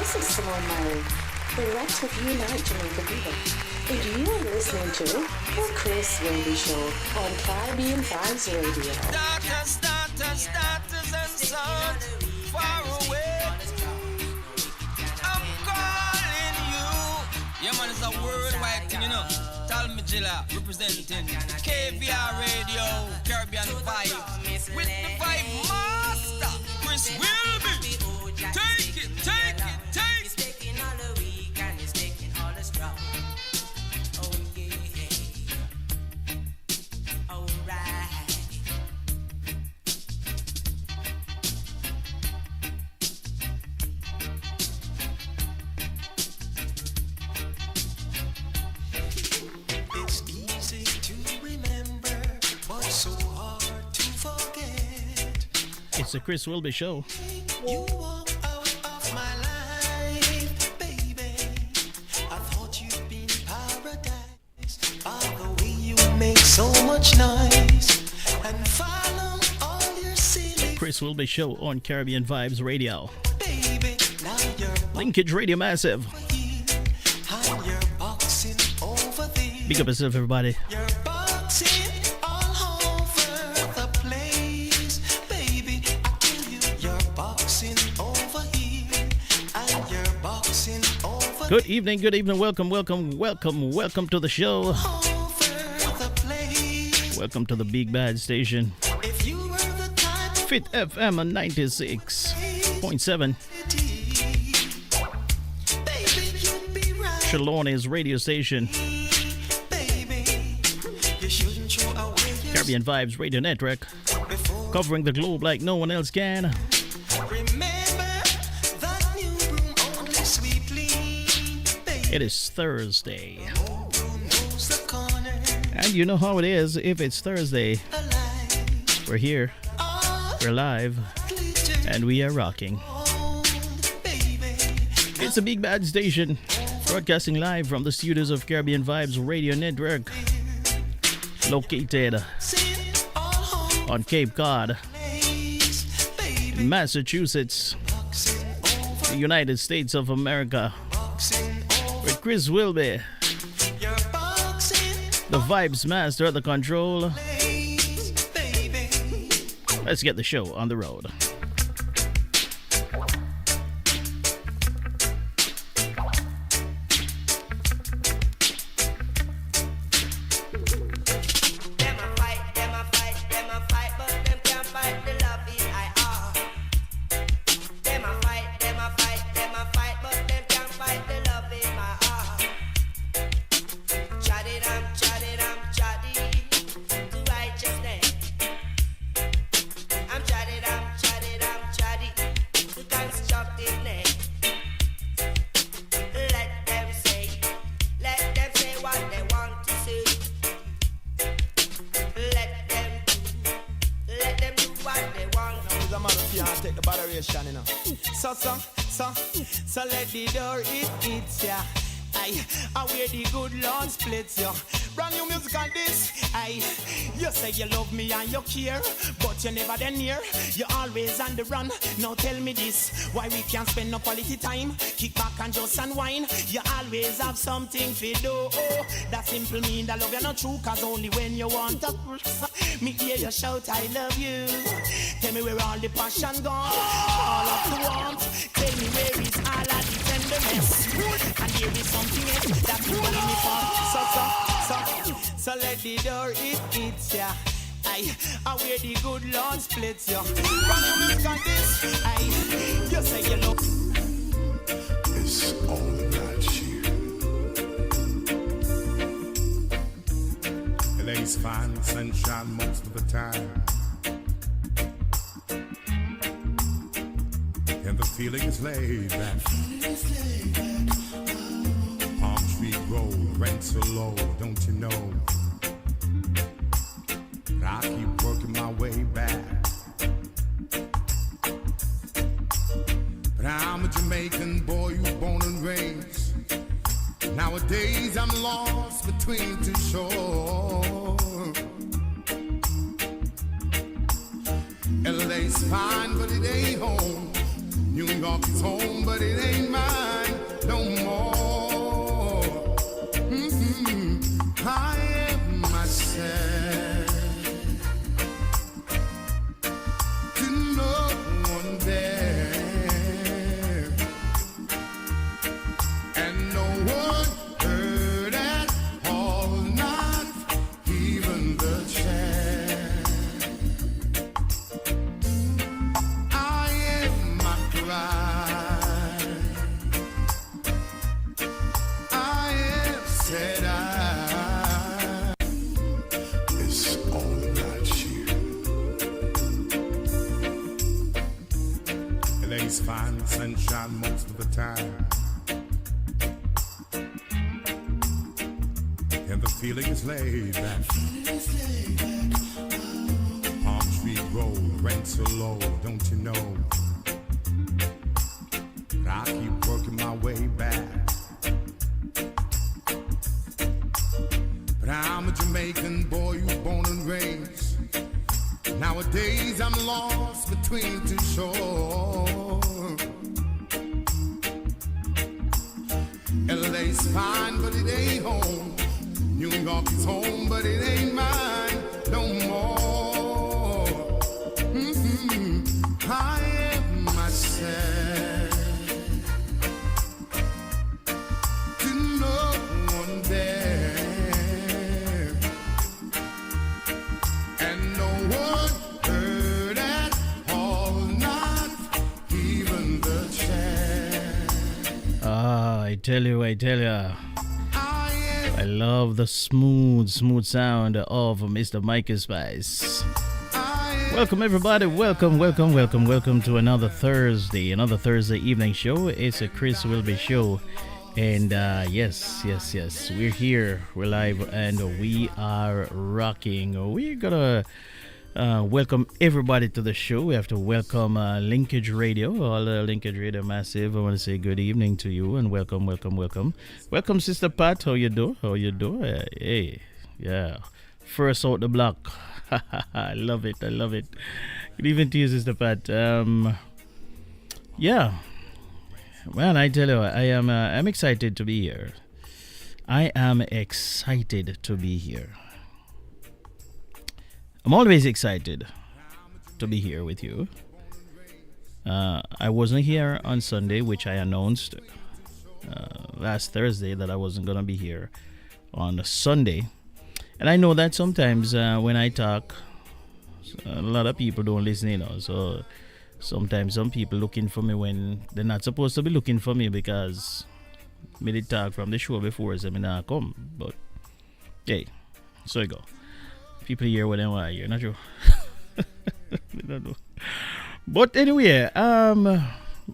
This is Simone Murray, the Rats of Unite Jamaica people, and you are listening to The Chris Whilby Show on Caribbean Vibes Radio. Daughters and sons, far away. I'm calling you. Yeah, man, it's a worldwide thing, you know. Tell me, Jilla, representing KVR Radio, Caribbean Vibes, with the Vibe Master, Chris Whilby. Take it. He's taking all the weak and he's taking all the strong. Oh, yeah. All right. It's easy to remember, but so hard to forget. It's the Chris Whilby Show. You walk out of my life, baby. I thought you'd been paradise. By the way you make so much noise and follow all your silly. Chris Whilby Show on Caribbean Vibes Radio. Baby, now you're Linkage Radio Massive. and you're boxing over there. Big up yourself, everybody. You're boxing all over the place, baby. I tell you, you're boxing over here and you're boxing over Good evening. Welcome to the show. over the place. Welcome to the Big Bad Station. If you were the type of Fit FM on 96.7. baby, you'd be right, Trelawny's radio station. baby. You shouldn't throw away your Caribbean Vibes Radio Network. before. Covering the globe like no one else can. Remember that new room only sweetly, baby. It is Thursday. Old room knows the corner And you know how it is. If it's Thursday, alive. we're here, All we're live, glitter and we are rocking. gold, baby. It's a Big Bad Station, broadcasting live from the studios of Caribbean Vibes Radio Network, located Sing all home on Cape Cod, place, baby. Massachusetts, Boxing over, the United States of America, boxing over. with Chris Whilby, You're boxing the Vibes Master at the control. place, baby. Let's get the show on the road. Them a fight, but them can't fight the loving I are. Them a fight, but them can't fight the loving I are. Chatty, to righteousness. I'm chatty, to constructiveness. Let them say what they want to say. Let them do what they want. It's a man who can't take the botheration, you know. So let the door hits ya. I wear the good Lord splits ya. Brand new music on this. You say you love me and you care, but you never then near. You're always on the run. Now tell me this, why we can't spend no quality time? Kick back and just unwind. You always have something to do. That simple mean that love you not true, cause only when you want to me hear you shout I love you. Tell me where all the passion gone, all of the warmth. Tell me where is all of the tenderness. And there is something else that you believe me for. So let the door hits ya. I wear the good Lord splits ya. Run your music on this. You say you love. It's all about you. LA's fine sunshine most of the time, and the feeling is laid back. Palm Tree Road, rents are low, don't you know? But I keep working my way back. But I'm a Jamaican boy who's born and raised. Nowadays I'm lost between two shores. LA's fine, but it ain't home. New York is home, but it ain't mine no more. I am myself to no one there, and no one heard at all, not even the chair. I am my pride. I am said I. It's all about you. LA's fine sunshine most of the time, and the feeling is laid back. Palm Tree Road, rent so low, don't you know? But I keep working my way back. But I'm a Jamaican boy who's born and raised. Nowadays I'm lost between two shores. LA's fine, but it ain't home. New York is home, but it ain't mine no more. I am myself to no one there, and no one heard at all, not even the chair. I tell you. I love the smooth sound of Mr. Mikey Spice. Welcome everybody, welcome to another Thursday evening show. It's a Chris Whilby show, and yes, we're here, we're live, and we are rocking. We're gonna welcome everybody to the show. We have to welcome Linkage Radio, all the Linkage Radio Massive. I want to say good evening to you and welcome. Welcome, Sister Pat. How you do? Hey, yeah. First out the block. I love it. Good evening to you, Sister Pat. Yeah. Well, I tell you, I'm excited to be here. I am excited to be here. I'm always excited to be here with you. I wasn't here on Sunday, which I announced last Thursday that I wasn't going to be here on Sunday. And I know that sometimes when I talk, a lot of people don't listen, So sometimes some people looking for me when they're not supposed to be looking for me, because me did talk from the show before, so I not come. But hey, so you go. People hear what they want to hear, not true? They don't know. But anyway, on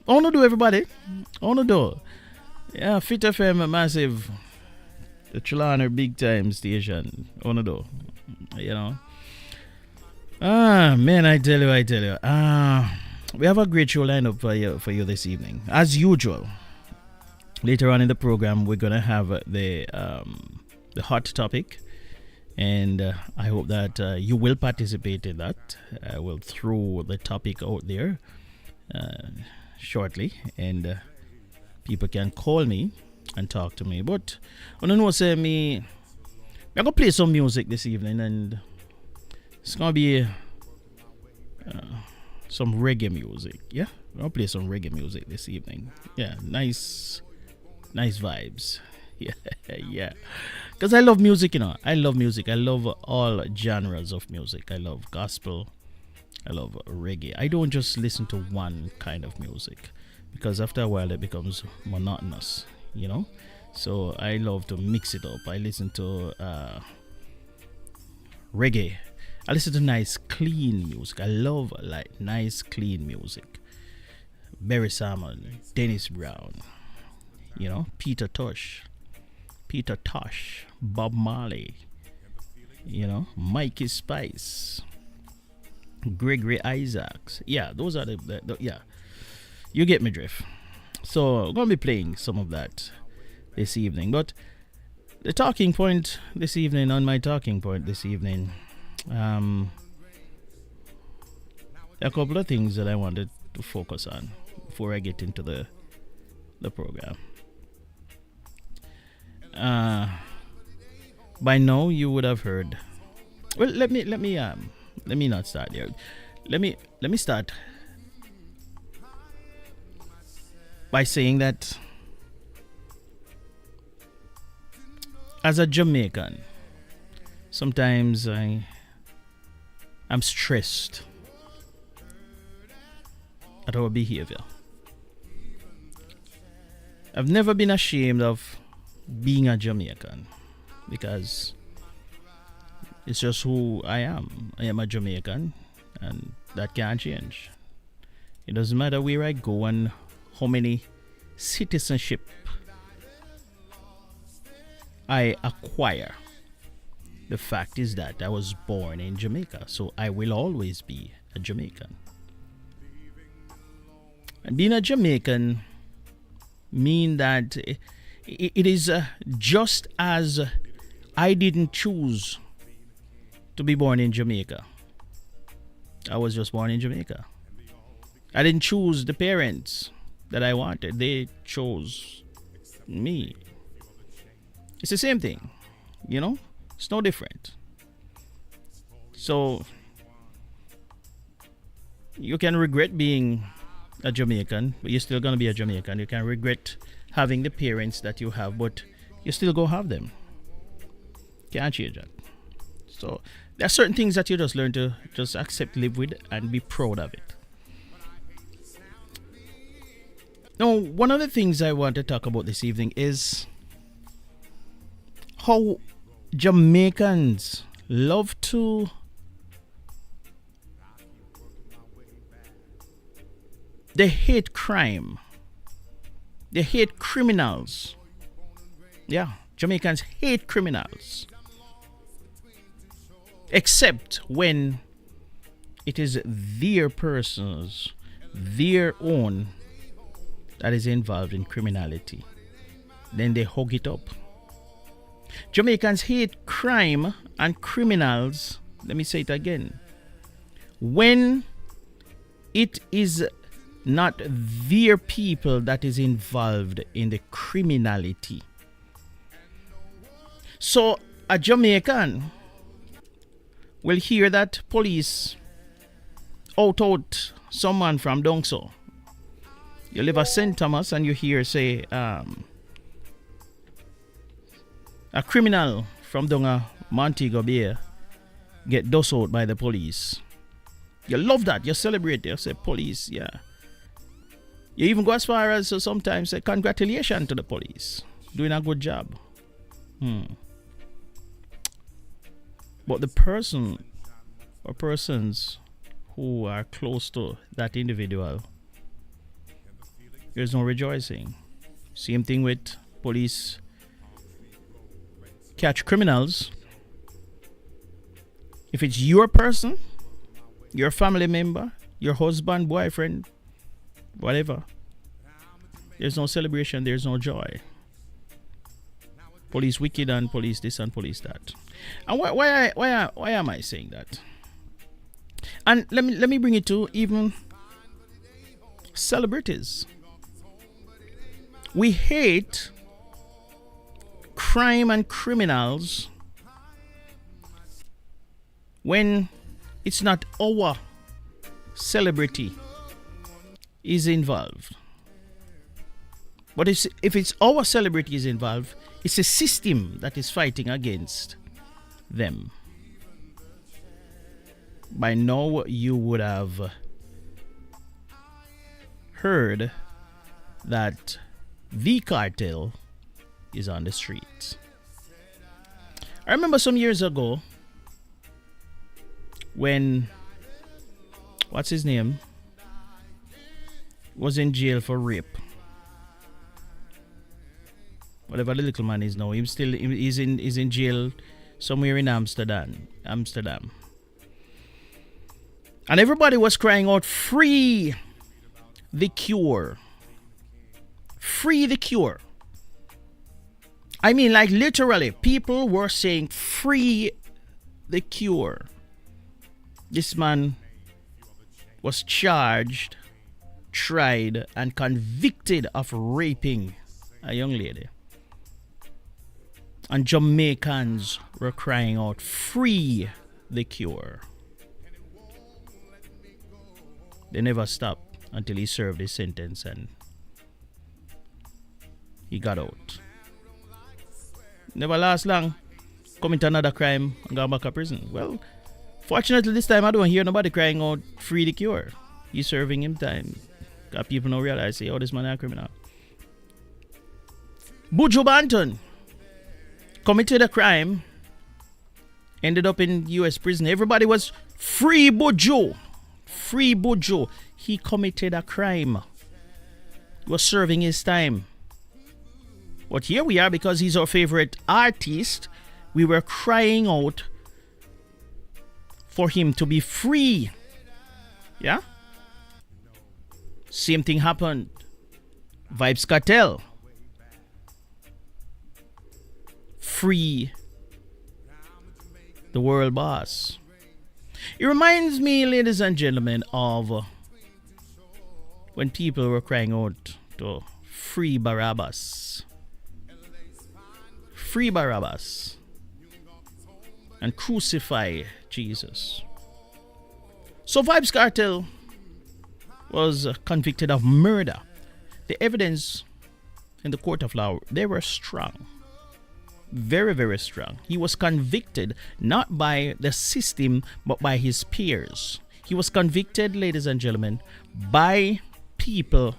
to do, everybody. On to do. Yeah, Fit FM Massive, the Trelawney big time station. On to do. Man, I tell you. We have a great show lined up for you this evening. As usual, later on in the program, we're gonna have the hot topic. And I hope that you will participate in that. I will throw the topic out there shortly, and people can call me and talk to me. But I don't know, say me, I'm gonna play some music this evening, and it's gonna be some reggae music. Yeah, I'm gonna play some reggae music this evening. Yeah, nice vibes. Yeah. Because I love music, I love music. I love all genres of music. I love gospel. I love reggae. I don't just listen to one kind of music, because after a while it becomes monotonous, So I love to mix it up. I listen to reggae. I listen to nice, clean music. I love nice, clean music. Barry Salmon, Dennis Brown, Peter Tosh, Bob Marley, Mikey Spice, Gregory Isaacs. Yeah, those are the yeah. You get me drift. So I'm going to be playing some of that this evening. But the talking point this evening, a couple of things that I wanted to focus on. before I get into the program. By now you would have heard. Well, let me not start there. Let me start by saying that as a Jamaican, sometimes I'm stressed at our behavior. I've never been ashamed of being a Jamaican because it's just who I am. I am a Jamaican, and that can't change. It doesn't matter where I go and how many citizenship I acquire. The fact is that I was born in Jamaica, so I will always be a Jamaican. And being a Jamaican mean that it is just as I didn't choose to be born in Jamaica. I was just born in Jamaica. I didn't choose the parents that I wanted. They chose me. It's the same thing, you know? It's no different. So you can regret being a Jamaican, but you're still gonna be a Jamaican. You can regret having the parents that you have, but you still go have them. Can't change that. So there are certain things that you just learn to just accept, live with, and be proud of it. Now, one of the things I want to talk about this evening is how Jamaicans love to they hate crime. They hate criminals. Yeah, Jamaicans hate criminals. Except when it is their persons, their own, that is involved in criminality. Then they hug it up. Jamaicans hate crime and criminals. Let me say it again. When it is not their people that is involved in the criminality. So a Jamaican will hear that police out someone from down so. You live at St. Thomas and you hear say a criminal from down Montego Bay get dust out by the police. You love that. You celebrate. You say police, yeah. You even go as far as sometimes say congratulations to the police. Doing a good job. But the person or persons who are close to that individual, there's no rejoicing. Same thing with police catch criminals. If it's your person, your family member, your husband, boyfriend, whatever, there's no celebration, there's no joy. Police wicked and police this and police that. And why am I saying that? And let me bring it to even celebrities. We hate crime and criminals when it's not our celebrity is involved. But if it's our celebrity is involved, it's a system that is fighting against them. By now you would have heard that the cartel is on the streets. I remember some years ago when what's his name was in jail for rape. Whatever the little man is now, he's in jail somewhere in Amsterdam. And everybody was crying out, free the cure. Free the cure. I mean, like literally, people were saying, free the cure. This man was charged tried and convicted of raping a young lady. And Jamaicans were crying out, free the cure. They never stopped until he served his sentence and he got out. Never last long. Commit another crime and go back to prison. Well, fortunately this time I don't hear nobody crying out, free the cure. He's serving him time. Got people don't realize, say, oh, this man is a criminal. Buju Banton committed a crime, ended up in US prison. Everybody was free Buju. Free Buju. He committed a crime. He was serving his time. But here we are, because he's our favorite artist, we were crying out for him to be free. Yeah? Same thing happened. Vybz Kartel. Free the world boss. It reminds me, ladies and gentlemen, of when people were crying out to free Barabbas. Free Barabbas. And crucify Jesus. So Vybz Kartel was convicted of murder. The evidence in the court of law, they were strong. Very, very strong. He was convicted not by the system, but by his peers. He was convicted, ladies and gentlemen, by people.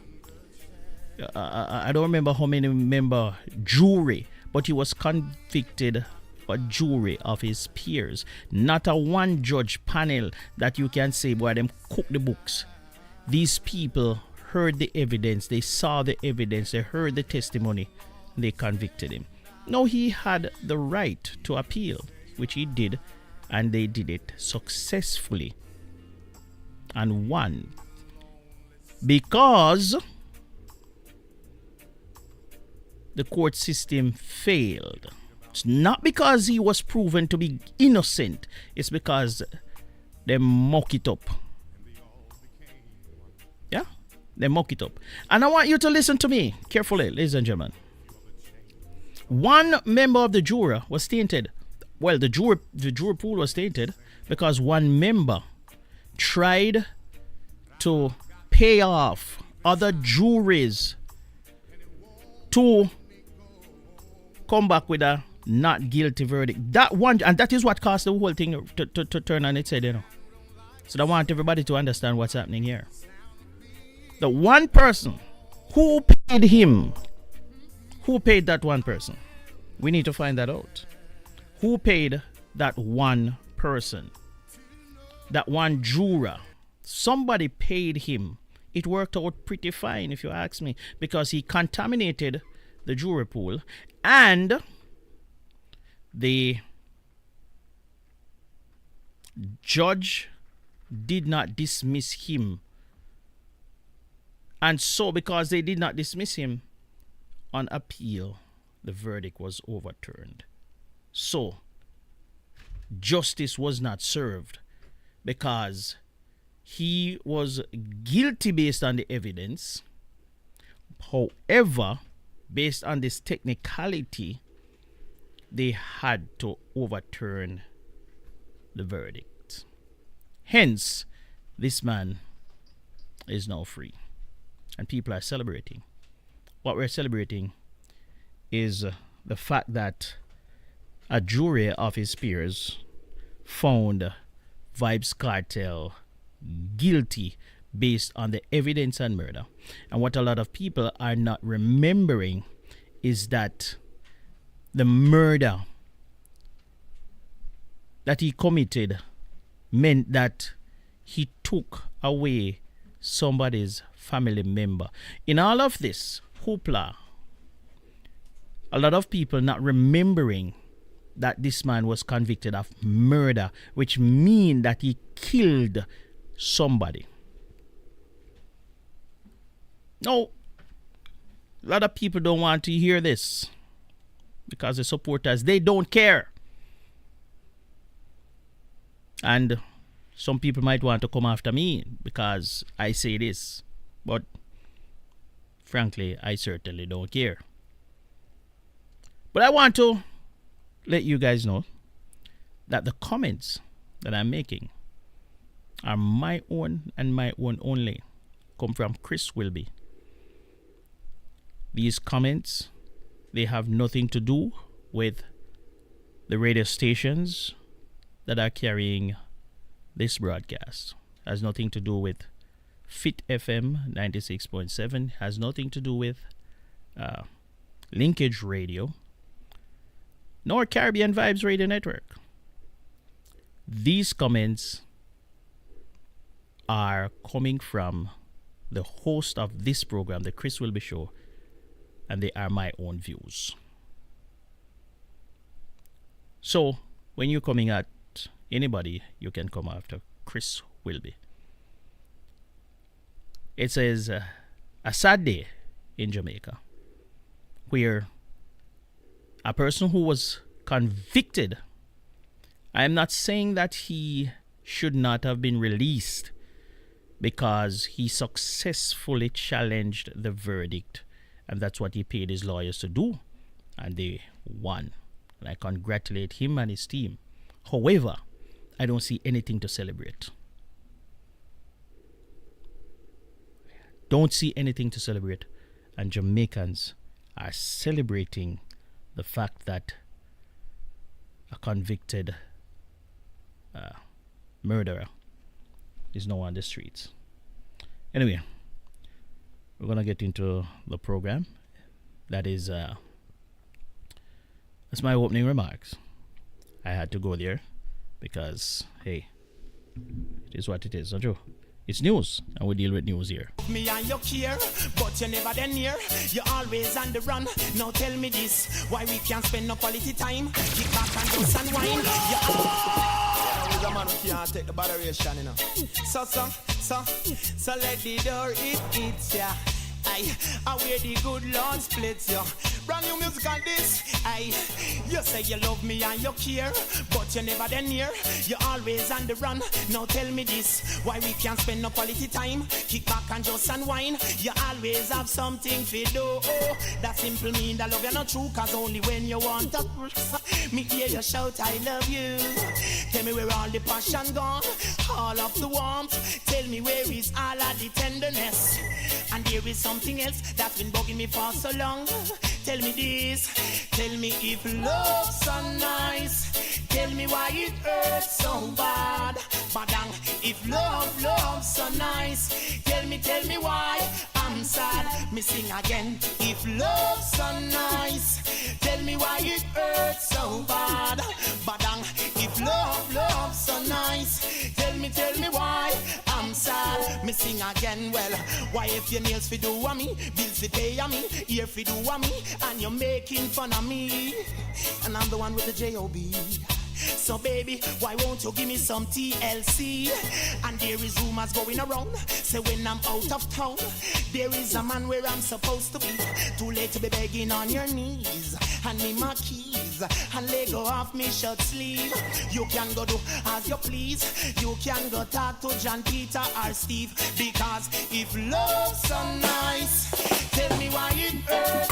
I don't remember how many member jury, but he was convicted a jury of his peers. Not a one judge panel that you can say, boy, them cook the books. These people heard the evidence, they saw the evidence, they heard the testimony, they convicted him. No, he had the right to appeal, which he did, and they did it successfully and won. Because the court system failed. It's not because he was proven to be innocent, it's because they muck it up. Yeah? They muck it up. And I want you to listen to me carefully, ladies and gentlemen. One member of the jury was tainted. Well, the jury pool was tainted because one member tried to pay off other juries to come back with a not guilty verdict. That one, and that is what caused the whole thing to turn on its head, you know. So I want everybody to understand what's happening here. The one person who paid him, who paid that one person? We need to find that out. Who paid that one person? That one juror. Somebody paid him. It worked out pretty fine, if you ask me, because he contaminated the jury pool and the judge did not dismiss him. And so, because they did not dismiss him, on appeal, the verdict was overturned. So, justice was not served because he was guilty based on the evidence. However, based on this technicality, they had to overturn the verdict. Hence, this man is now free. And people are celebrating. What we're celebrating is the fact that a jury of his peers found Vybz Kartel guilty based on the evidence and murder. And what a lot of people are not remembering is that the murder that he committed meant that he took away somebody's family member. In all of this hoopla, a lot of people not remembering that this man was convicted of murder, which means that he killed somebody. No, a lot of people don't want to hear this because the supporters, they don't care. And some people might want to come after me because I say this. But frankly, I certainly don't care. But I want to let you guys know that the comments that I'm making are my own and my own only. Come from Chris Whilby. These comments, they have nothing to do with the radio stations that are carrying this broadcast. Has nothing to do with Fit FM 96.7. Has nothing to do with Linkage Radio, nor Caribbean Vibes Radio Network. These comments are coming from the host of this program, the Chris Whilby Show, and they are my own views. So, when you're coming at anybody, you can come after Chris Whilby. It says a sad day in Jamaica where a person who was convicted, I am not saying that he should not have been released because he successfully challenged the verdict, and that's what he paid his lawyers to do, and they won. And I congratulate him and his team. However, I don't see anything to celebrate. Don't see anything to celebrate. And Jamaicans are celebrating the fact that a convicted murderer is now on the streets. Anyway, we're going to get into the program. That's my opening remarks. I had to go there because, hey, it is what it is, don't you? It's news, and we deal with news here. Me and you care, but you never then near. You're always on the run. Now tell me this, why we can't spend no quality time? Kick back and just unwind. There's a man who can't take the botheration, you know. So let the door it, yeah. I wear the good Lord splits, yeah. Brand new music on this. You say you love me and you care, but you never then near. You're always on the run. Now tell me this, why we can't spend no quality time? Kick back and just unwind. You always have something to do. Oh, that simple mean that love you're not true, cause only when you want to me hear you shout I love you. Tell me where all the passion gone, all of the warmth. Tell me where is all of the tenderness. And there is something else that's been bugging me for so long. Tell me this, tell me if love's so nice. Tell me why it hurts so bad. Badang, if love's so nice. Tell me why I'm sad. Me sing again, if love's so nice. Tell me why it hurts so bad. Badang, if love's so nice. Tell me why I'm sad. Me sing again, well, why if your nails fi do a me, bills fi pay a me, ear fi do a me, and you're making fun of me, and I'm the one with the J-O-B. So baby, why won't you give me some TLC? And there is rumors going around, say when I'm out of town, there is a man where I'm supposed to be. Too late to be begging on your knees. Hand me my keys and let go off me shirt sleeve. You can go do as you please. You can go talk to John, Peter or Steve. Because if love's so nice, tell me why it hurts.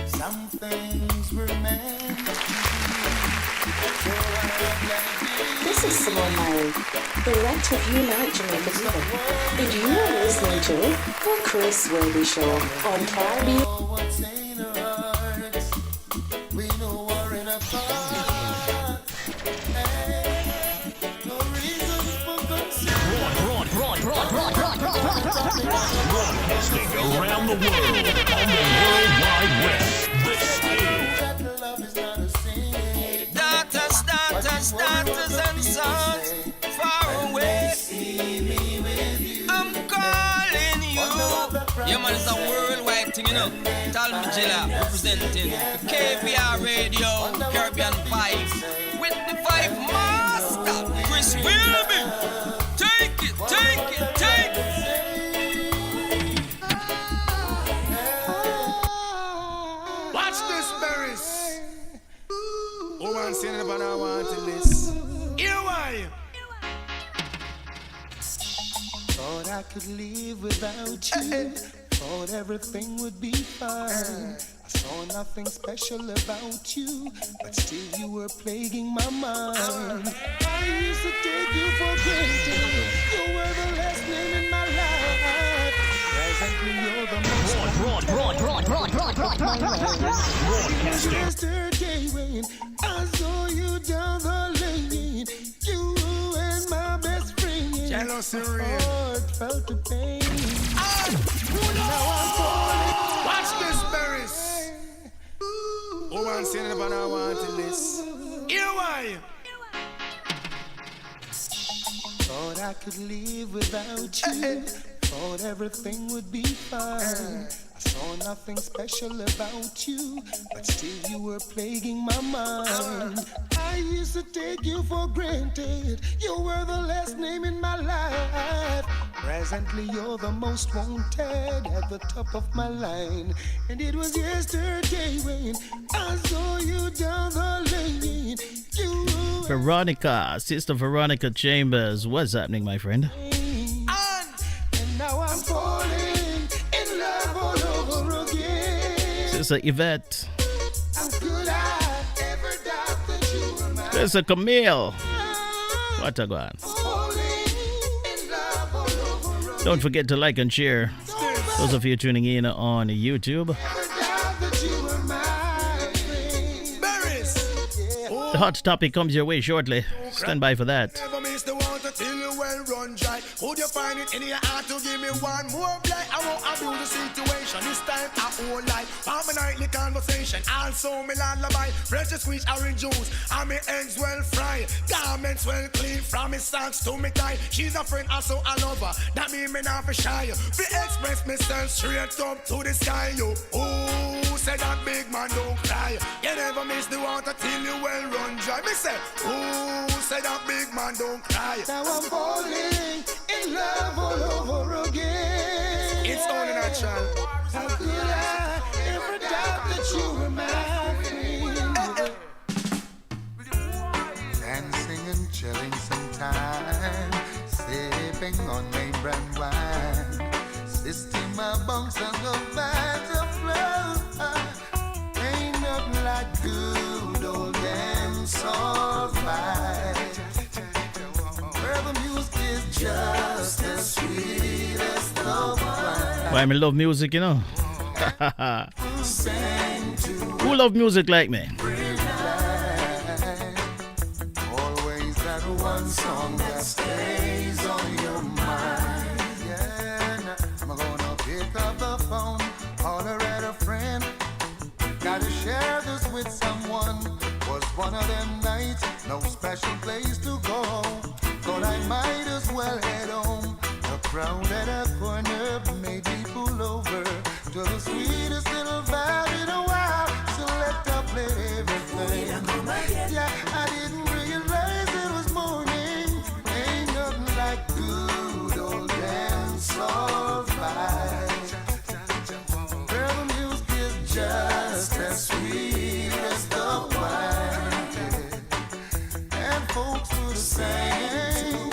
Some things were meant to be. This is Simone Myrie, Director of Unite Jamaica People, and you are listening to The Chris Whilby Show on Caribbean. What's in our hearts, we know we're in a fight. Hey, no reason for concern. Broadcasting around the world on the World Wide Web. This is That love is not a sin. Daughters and sons, far away. I'm calling you. Yeah, man, it's a worldwide thing, you know. Talmajilla representing KVR Radio, Caribbean Vibes, with the Vibe Master, Chris Whilby. Take it. live without you. Thought everything would be fine. I saw nothing special about you, but still you were plaguing my mind. I used to take you for granted. You were the last name in my life. Presently you're the most Broadcasting. Yesterday when I saw you down the lane, you and my best friend. Jealousy real. Heart felt the pain. Now I'm falling. Watch this, berries. Woman saying about I want to list. Here why? Thought I could live without you. Thought everything would be fine. I saw nothing special about you, but still you were plaguing my mind. I used to take you for granted. You were the last name in my life. Presently you're the most wanted at the top of my line. And it was yesterday when I saw you down the lane. You Veronica, Sister Veronica Chambers. What's happening, my friend? and now I'm falling in love all over again. Sister Yvette. How could I ever doubt that you were mine? Sister Camille. What a god. Falling in love all over again. Don't forget to like and share. Those of you tuning in on YouTube. Never doubt that you were my friend. Berries. The hot topic comes your way shortly. Stand by for that. Never miss the water till you well run dry. Would you find it in your heart to give me one more blight? I won't abuse the situation. This time I won't lie. On my nightly conversation. Also me lullaby. Fresh squeeze orange juice. And me eggs well fried. Garments well clean. From me socks to me tie. She's a friend, also a lover. That mean me not for shy. Fi express myself straight up to the sky. You. Ooh, say that big man don't cry. You never miss the water till you well run dry. Me say, ooh, say that big man don't cry. Now I'm falling in love all over again. It's only natural. How could I ever doubt that you were my friend? Dancing and chilling sometime, sipping on my brand wine, system my bunks and the vibes of flow. Ain't nothing like good old dancehall vibes, where the music is just as sweet as the wine. Why I love music, you know. Sang to Who love music like me? always that one song that stays on your mind. Yeah, now I'm gonna pick up the phone, holler at a friend. Gotta share this with someone. Was one of them nights, no special place to go. Thought I might as well head home. The crowd at a corner made me pull over to the sweetest little vibe in a while. So let up, let everything. Yeah, I didn't realize it was morning. Ain't nothing like good old dancehall vibes, where the music is just as sweet as the wine, and folks do the same.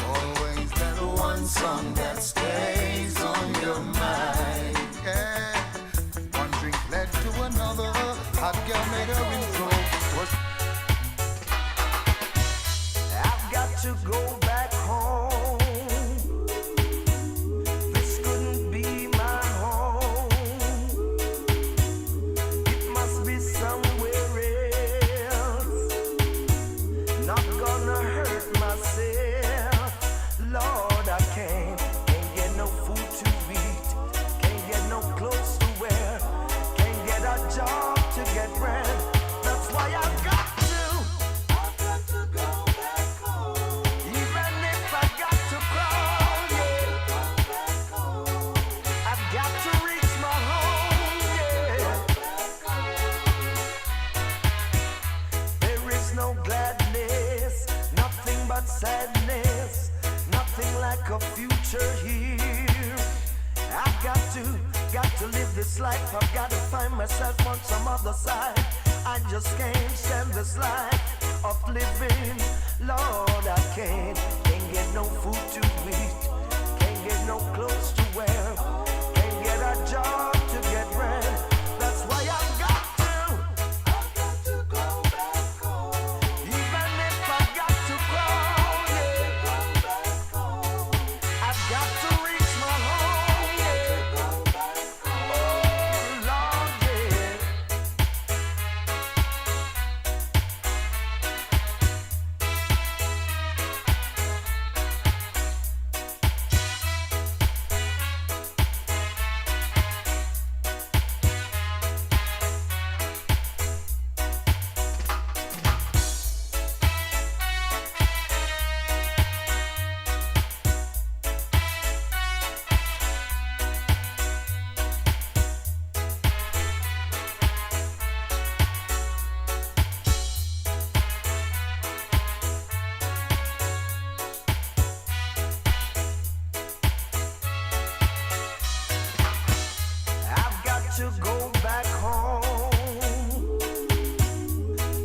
Always that one song that stays on your mind. Yeah. One drink led to another. Hot girl made her intro. I've got to go back home. This couldn't be my home. It must be somewhere else. Not gonna hurt myself. Lord, I can't get no food to eat. Can't get no clothes to wear. Can't get a job to get bread. That's why I've got to go back home. Even if I got to crawl, yeah. I've got to reach my home, yeah. There is no gladness, nothing but sadness, nothing like a future here. I've got to live this life. I've got to find myself on some other side. I just can't stand this life of living. Lord, I can't food to eat, can't get no clothes to wear, can't get a job to get rent. That's why I've got to go back home. Even if I've got to crawl, yeah, I've got to reach my home, yeah. Oh, Lord, yeah. I've got to go back home.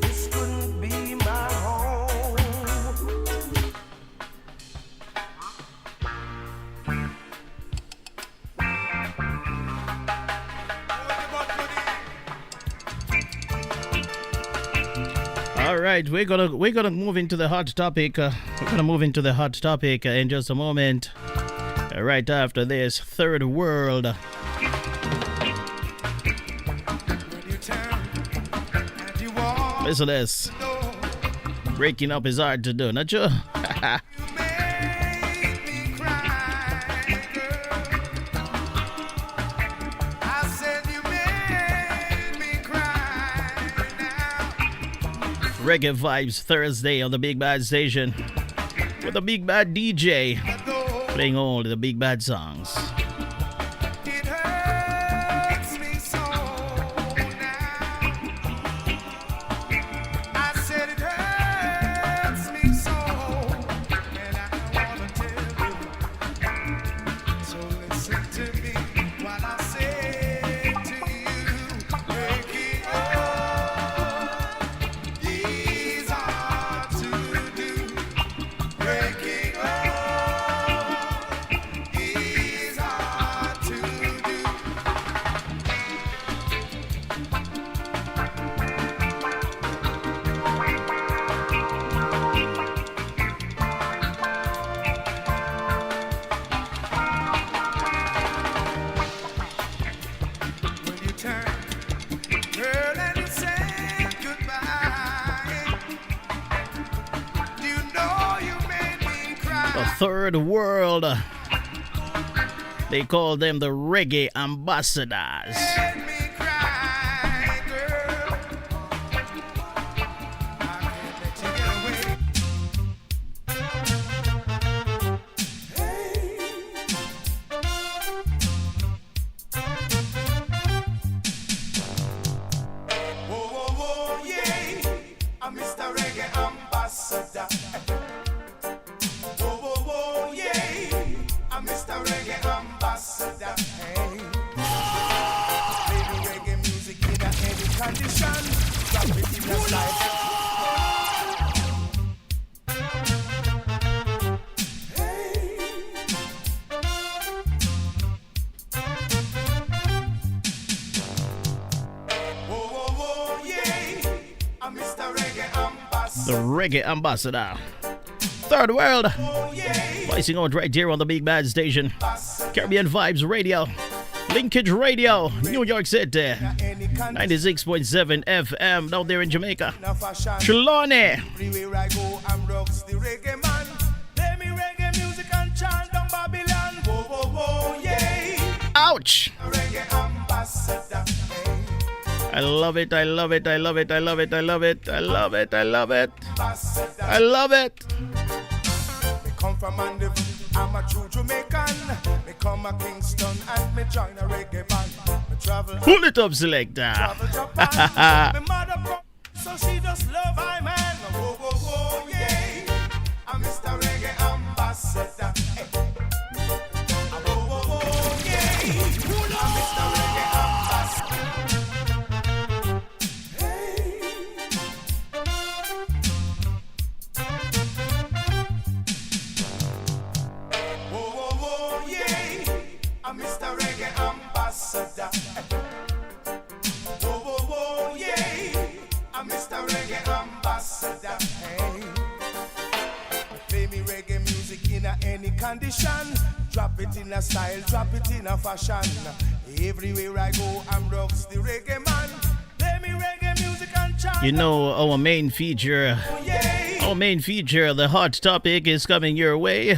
This couldn't be my home. All right, we're gonna move into the hot topic. We're gonna move into the hot topic in just a moment. Right after this, third world. Listen to this. Breaking up is hard to do, not you? Reggae Vibes Thursday on the Big Bad Station with the Big Bad DJ playing all the Big Bad songs. It hurts me so now. I said it hurts me so, and I wanna tell you. So listen to me while I say to you, break it up. These are to do. Break it up. These are to do. When you turn, girl, and you say goodbye, you know you made me The cry. third world. They call them the Reggae Ambassadors. Made me cry, girl. I can't let you get away. Whoa, whoa, whoa, yeah. I'm Mr. Reggae Ambassador. Whoa, whoa, whoa, yeah. I'm Mr. Reggae Ambassador. Hey. Play the reggae music in any condition. Drop it in a slide. Whoa, whoa, whoa, yeah. I'm Mr. Reggae Ambassador. The Reggae Ambassador. Third world. Oh, yeah. Voicing out right here on the Big Bad Station. Caribbean Vibes Radio. Linkage Radio. New York City. Any condition. 96.7 FM down there in Jamaica. No fashion. Trelawney. Everywhere I go, I'm rocks the reggae man. Play me reggae music and chant down Babylon. Whoa, whoa, whoa, yeah. Ouch. Reggae ambassador. Hey. I love it. I love it. I love it. I love it. I love it. I love it. I love it. Ambassador. I love it. Me come from Mandeville, I'm a true Jamaican. Me come a Kingston and me join a reggae band. Me travel, Pull it up, selector. travel Japan. Me mother from, so she just love I man. Whoa, whoa, whoa, yeah. I'm Mr. Reggae Ambassador. Hey. Whoa, whoa, whoa, yeah. I'm Mr. Reggae Ambassador. Hey. condition. Drop it in a style, drop it in a fashion. Everywhere I go, I'm rocks the reggae man. Play me reggae music and chant. You know, our main feature, the hot topic is coming your way.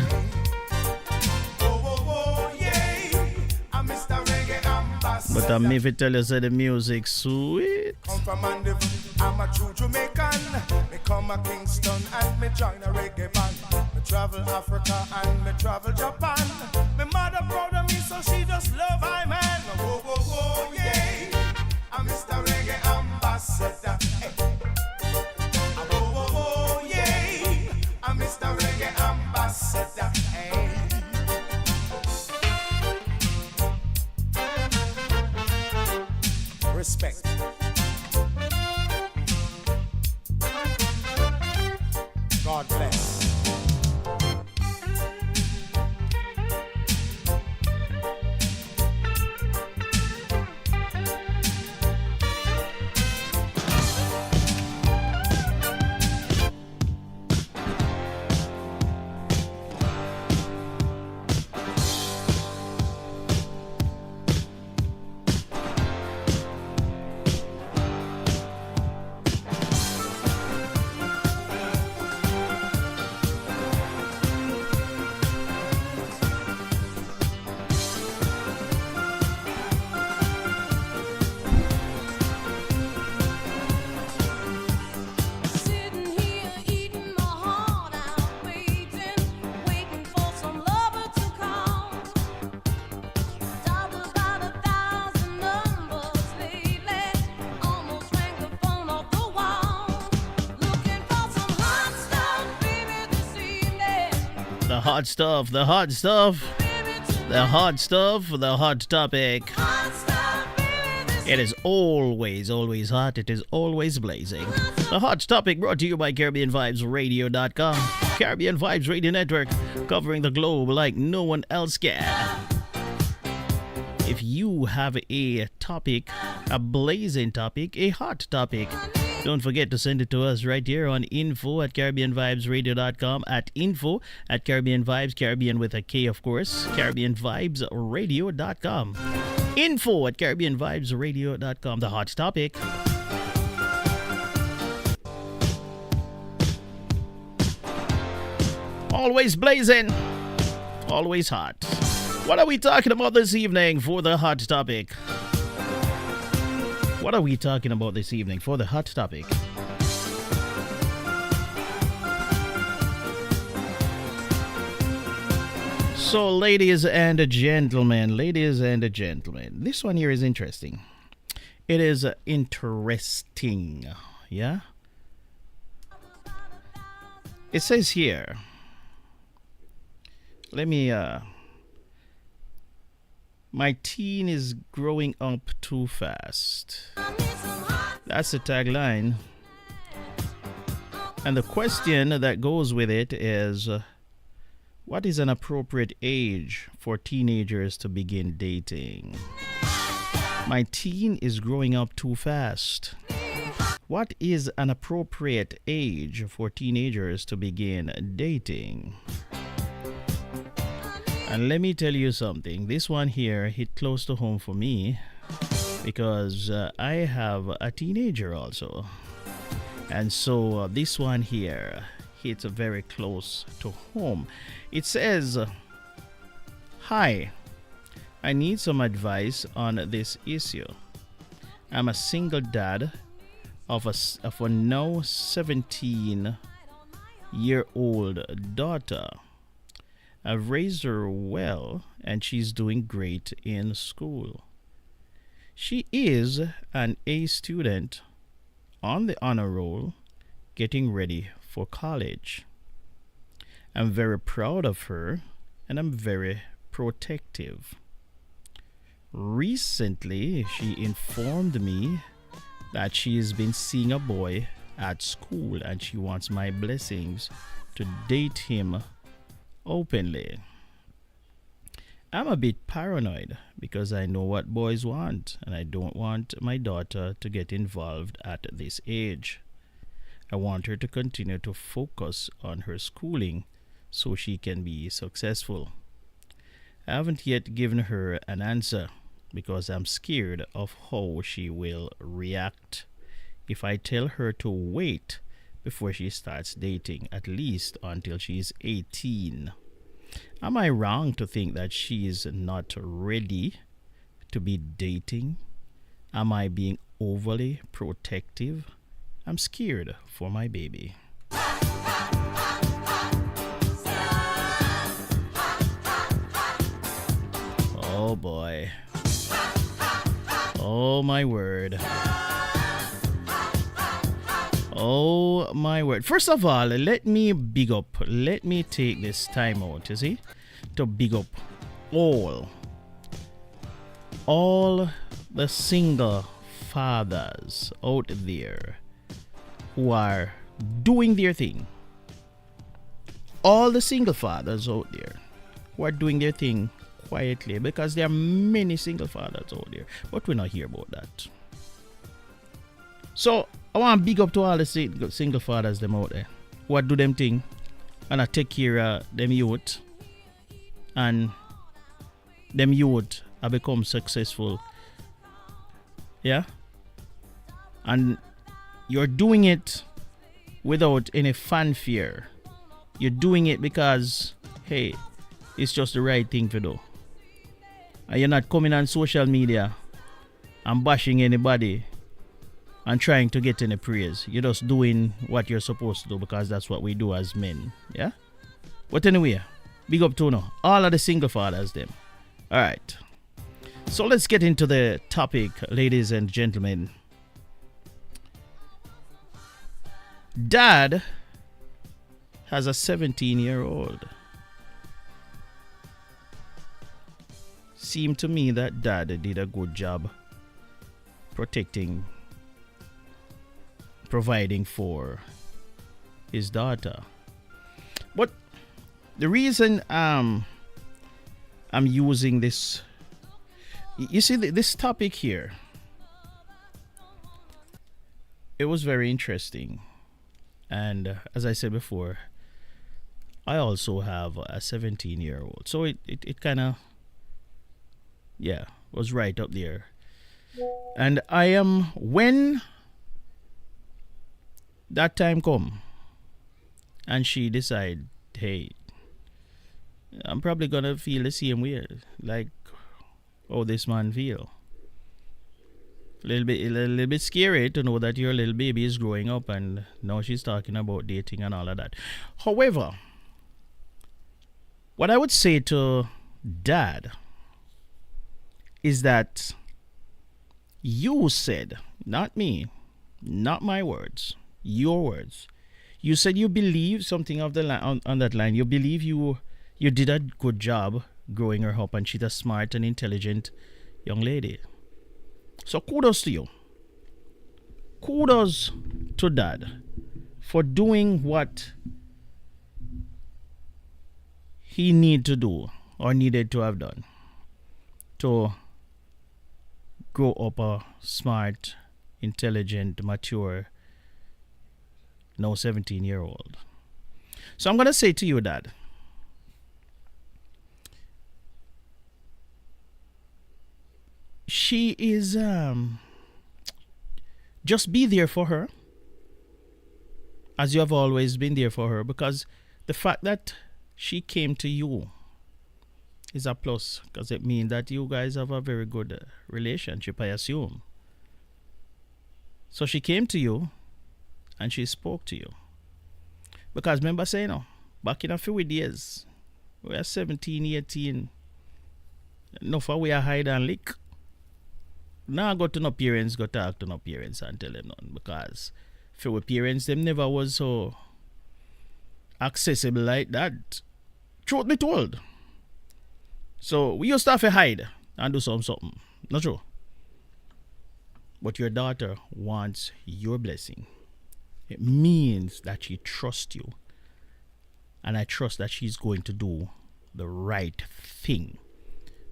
But I'm if it tell you say the music sweet. Come from Mandeville, I'm a true Jamaican. Me come a Kingston and me join a reggae band. Me travel Africa and me travel Japan. Me mother proud of me so she just love I man. Whoa, whoa, whoa, yeah. I'm Mr. Reggae Ambassador. Hey. Whoa, whoa, whoa, yeah. I'm Mr. Reggae Ambassador. Hey. Respect. God bless. The hot stuff, the hot stuff, the hot stuff, the hot topic. It is always, always hot. It is always blazing. The hot topic brought to you by CaribbeanVibesRadio.com. Caribbean Vibes Radio Network, covering the globe like no one else can. If you have a topic, a blazing topic, a hot topic, don't forget to send it to us right here on info@CaribbeanVibesRadio.com, at info@CaribbeanVibes, Caribbean with a K, of course, CaribbeanVibesRadio.com. Info@CaribbeanVibesRadio.com. The hot topic. Always blazing, always hot. What are we talking about this evening for the hot topic? What are we talking about this evening for the hot topic? So, ladies and gentlemen, this one here is interesting. It is interesting, yeah? It says here, my teen is growing up too fast. That's the tagline. And the question that goes with it is, what is an appropriate age for teenagers to begin dating? My teen is growing up too fast. What is an appropriate age for teenagers to begin dating? And let me tell you something. This one here hit close to home for me because I have a teenager also. And so this one here hits very close to home. It says, "Hi, I need some advice on this issue. I'm a single dad of a now 17-year-old daughter. I've raised her well, and she's doing great in school. She is an A student on the honor roll, getting ready for college. I'm very proud of her, and I'm very protective. Recently, she informed me that she has been seeing a boy at school, and she wants my blessings to date him openly. I'm a bit paranoid because I know what boys want, and I don't want my daughter to get involved at this age. I want her to continue to focus on her schooling so she can be successful. I haven't yet given her an answer because I'm scared of how she will react if I tell her to wait before she starts dating, at least until she's 18. Am I wrong to think that she is not ready to be dating? Am I being overly protective? I'm scared for my baby. Oh boy. Oh my word. Oh my word. First of all, let me take this time out, you see, to big up all the single fathers out there who are doing their thing. All the single fathers out there who are doing their thing quietly, because there are many single fathers out there, but we're not here about that. So I want to big up to all the single fathers them out there who are do them thing and I take care of them youth, and them youth have become successful. Yeah, and you're doing it without any fanfare. You're doing it because, hey, it's just the right thing to do. And you're not coming on social media and bashing anybody and trying to get any praise. You're just doing what you're supposed to do because that's what we do as men. Yeah? But anyway, big up to now. All of the single fathers them. Alright. So let's get into the topic, ladies and gentlemen. Dad has a 17-year-old. Seemed to me that Dad did a good job providing for his daughter. But the reason I'm using this, you see, this topic here, it was very interesting. And as I said before, I also have a 17-year-old. So it kind of, yeah, was right up there. And when that time come and she decide, hey, I'm probably gonna feel the same way like how this man feel. A little bit scary to know that your little baby is growing up and now she's talking about dating and all of that. However, what I would say to Dad is that you said, not me, not my words, your words. You said you believe something of the on that line. You believe you did a good job growing her up, and she's a smart and intelligent young lady. So kudos to you. Kudos to Dad for doing what he needed to do or needed to have done to grow up a smart, intelligent, mature, now 17-year-old. So I'm going to say to you, Dad, she is, just be there for her as you have always been there for her, because the fact that she came to you is a plus, because it means that you guys have a very good relationship, I assume. So she came to you and she spoke to you. Because remember saying, back in a few days, we are 17, 18, enough of we are hide and lick. Now go to no parents, go talk to no parents and tell them nothing, because for parents, them never was so accessible like that. Truth be told. So we used to have to hide and do something. Not true. But your daughter wants your blessing. It means that she trusts you. And I trust that she's going to do the right thing.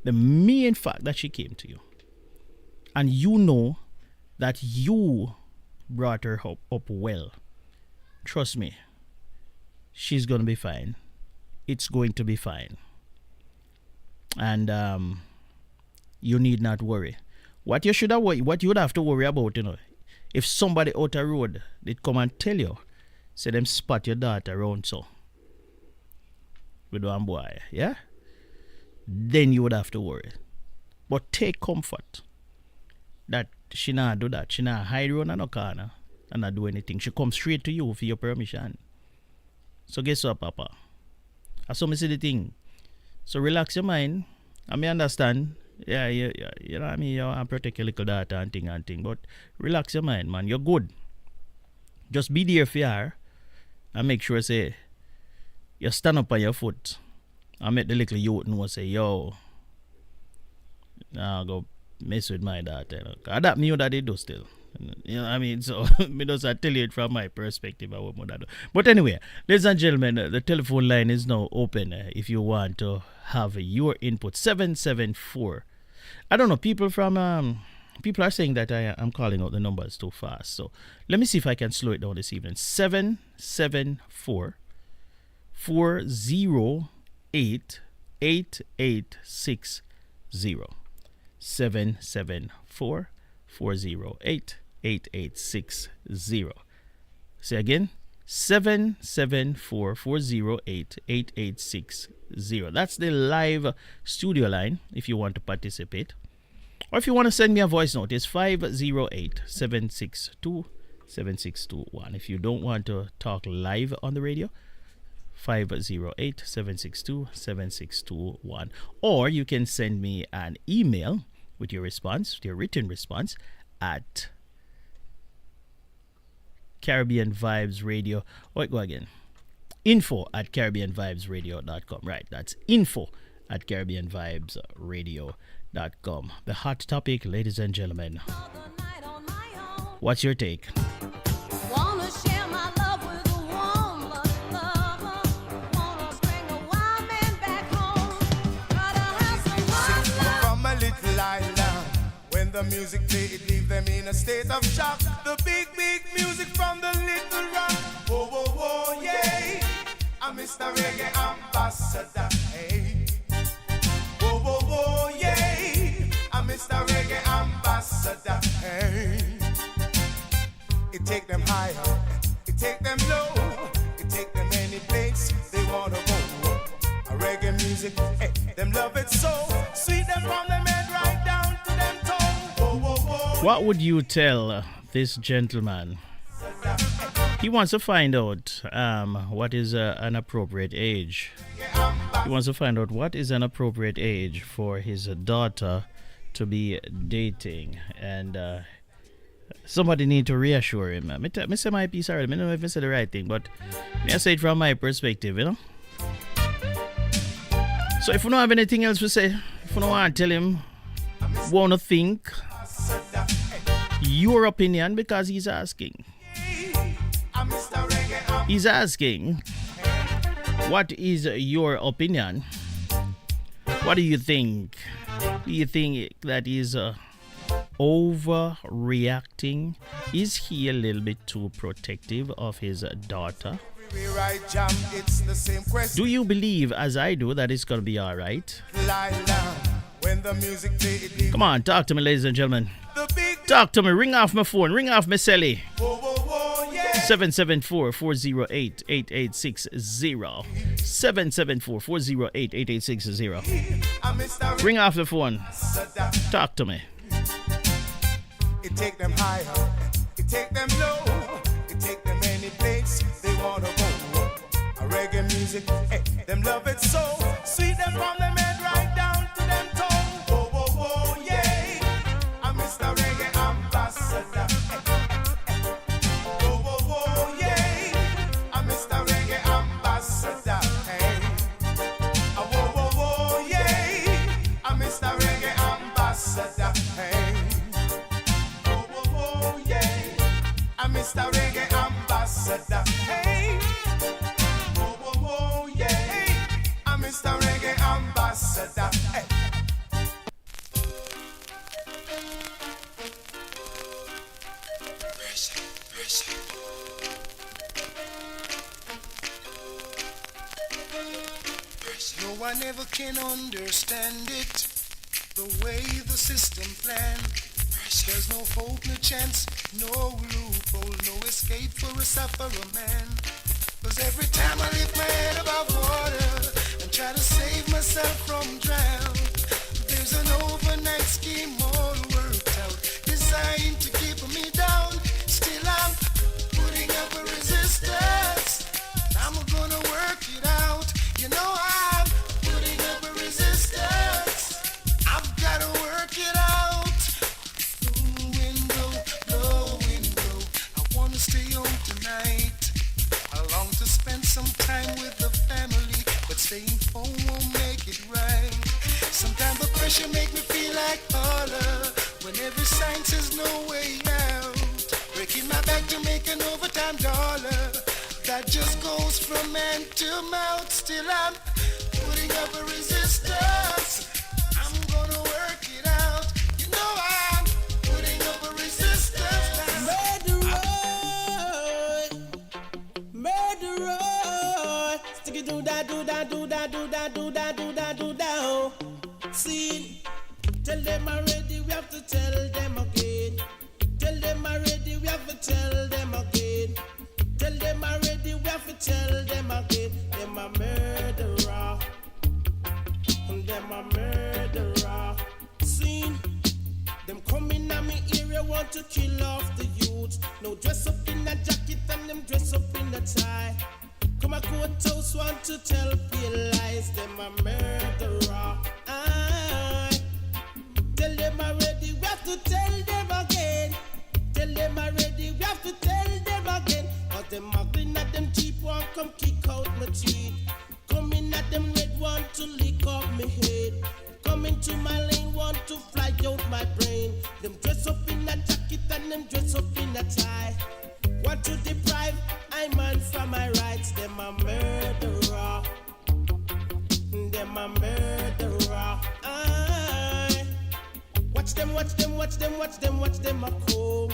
The main fact that she came to you. And you know that you brought her up well. Trust me. She's going to be fine. it's going to be fine. And you need not worry. What you would have to worry about, if somebody out the road did come and tell you, say them spot your daughter around so with one boy, yeah? Then you would have to worry. But take comfort that she not do that. She not hide around no corner and not do anything. She come straight to you for your permission. So guess what, Papa? I saw me see the thing. So relax your mind. I may understand. Yeah, you know what I mean? You protect your little daughter and thing. But relax your mind, man. You're good. Just be there for her and make sure, say, you stand up on your foot and make the little youth know, say, yo, now go mess with my daughter. That me that they do still. You know what I mean? So, me just I tell you it from my perspective. But anyway, ladies and gentlemen, the telephone line is now open if you want to have your input. 774. I don't know, people are saying that I'm calling out the numbers too fast. So, let me see if I can slow it down this evening. 774 408 8860. 774 408 8860. Say again, 774 408 8860. That's the live studio line if you want to participate. Or if you want to send me a voice note, it's 508 762 7621. If you don't want to talk live on the radio, 508 762 7621. Or you can send me an email with your response, your written response, at Caribbean Vibes Radio. Wait, go again. Info at CaribbeanVibesRadio.com. Right, that's info at CaribbeanVibesRadio.com. The hot topic, ladies and gentlemen. What's your take? The music play, it leave them in a state of shock. The big music from the little rock. Whoa, whoa, whoa, yeah. I'm Mr. Reggae Ambassador, hey. Whoa, whoa, whoa, yeah. I'm Mr. Reggae Ambassador, hey. It take them higher, it take them low, it take them any place they wanna go. A reggae music, hey, them love it so. Sweet them from them head right down to them toes. What would you tell this gentleman? He wants to find out what is an appropriate age. He wants to find out what is an appropriate age for his daughter to be dating. And somebody need to reassure him. I say my piece already. I don't know if I said the right thing, but I say it from my perspective, you know. So if you don't have anything else to say, if you don't want to tell him, want to think your opinion, because he's asking. He's asking, what is your opinion? What do you think? Do you think that he's overreacting? Is he a little bit too protective of his daughter? Do you believe, as I do, that it's going to be all right? Come on, talk to me, ladies and gentlemen. Talk to me. Ring off my phone. Ring off my celly. 774-408-8860. 774-408-8860. Ring off the phone. Talk to me. It take them higher. It take them low. It take them any place they wanna go. A reggae music, hey, them love it so. Sweet them from them head right down to them toes. Whoa, whoa, whoa, yeah. I'm Mr. Reggae Ambassador. Whoa, whoa, whoa, yeah. I'm Mr. Reggae Ambassador. Hey. Whoa, whoa, whoa, yeah. I'm Mr. Reggae Ambassador. Hey. Whoa, whoa, whoa, yeah. I'm Mr. Reggae Ambassador. Hey. Whoa, whoa, whoa, yeah. I'm Mr. Reggae Ambassador. I never can understand it. The way the system planned. There's no hope, no chance, no loophole, no escape for a sufferer man. 'Cause every time I lift my head above water and try to save myself from drown, there's an overnight scheme all worked out, designed to keep me down. Still I'm putting up a resistance. I'm gonna work it out. You know I'm putting up a resistance. I've gotta work it out. Ooh, window, blow, window. I wanna stay home tonight. I long to spend some time with the family, but staying home won't make it right. Sometimes the pressure make me feel like holler when every sign says no way out. Breaking my back to make an overtime dollar. That just goes from hand to mouth. Still I'm putting up a resistance. I'm gonna work it out. You know I'm putting up a resistance. Murderer, stick it do that, do that, do that, do that, do that, do that, do that. Oh. See, tell them already, we have to tell them again. Tell them already, we have to tell them again. Tell them already, we have to tell them again. Them a murderer. Them a murderer. Seen them coming at me area, want to kill off the youth. No dress up in a jacket and them dress up in a tie. Come a courthouse, want to tell pale lies. Them a murderer. Aye. Tell them already, we have to tell them again. Tell them already, we have to tell them again. Cause them muggling at them cheap one, come kick out my teeth. Coming at them red one to lick off my head. Coming to my lane want to fly out my brain. Them dress up in a jacket and them dress up in a tie. Want to deprive I man from my rights. Them a murderer. Them a murderer. Aye. Watch them, watch them, watch them, watch them, watch them a come.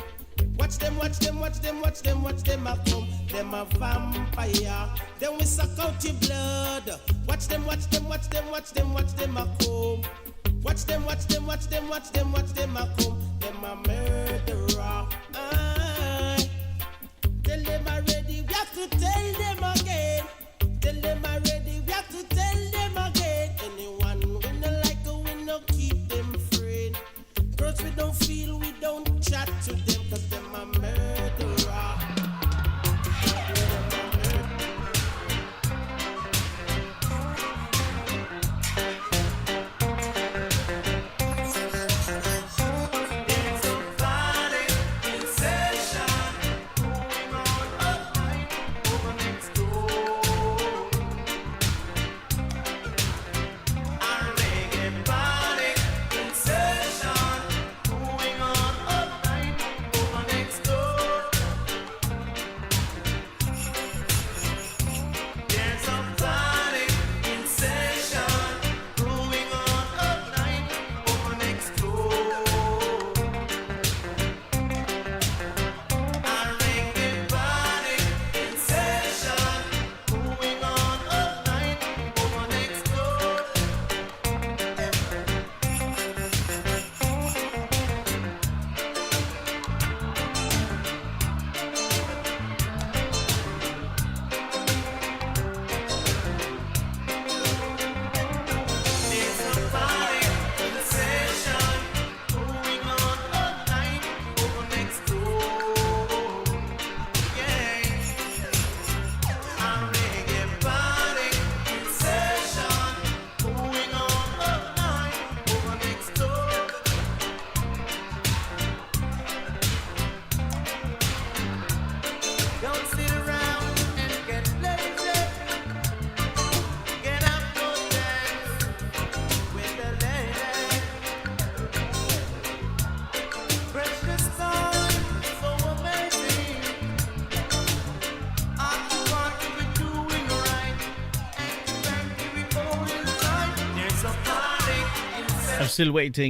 Watch them, watch them, watch them, watch them, watch them a come. Them a vampire. Then we suck out your blood. Watch them, watch them, watch them, watch them, watch them a come. Watch them, watch them, watch them, watch them, watch them a come. Them a murderer. Aye. Tell them already, we have to tell them again. Tell them already, we have to tell them again. Anyone we no like, we no keep them afraid. Girls we don't feel, we don't chat to them, 'cause them a murderer.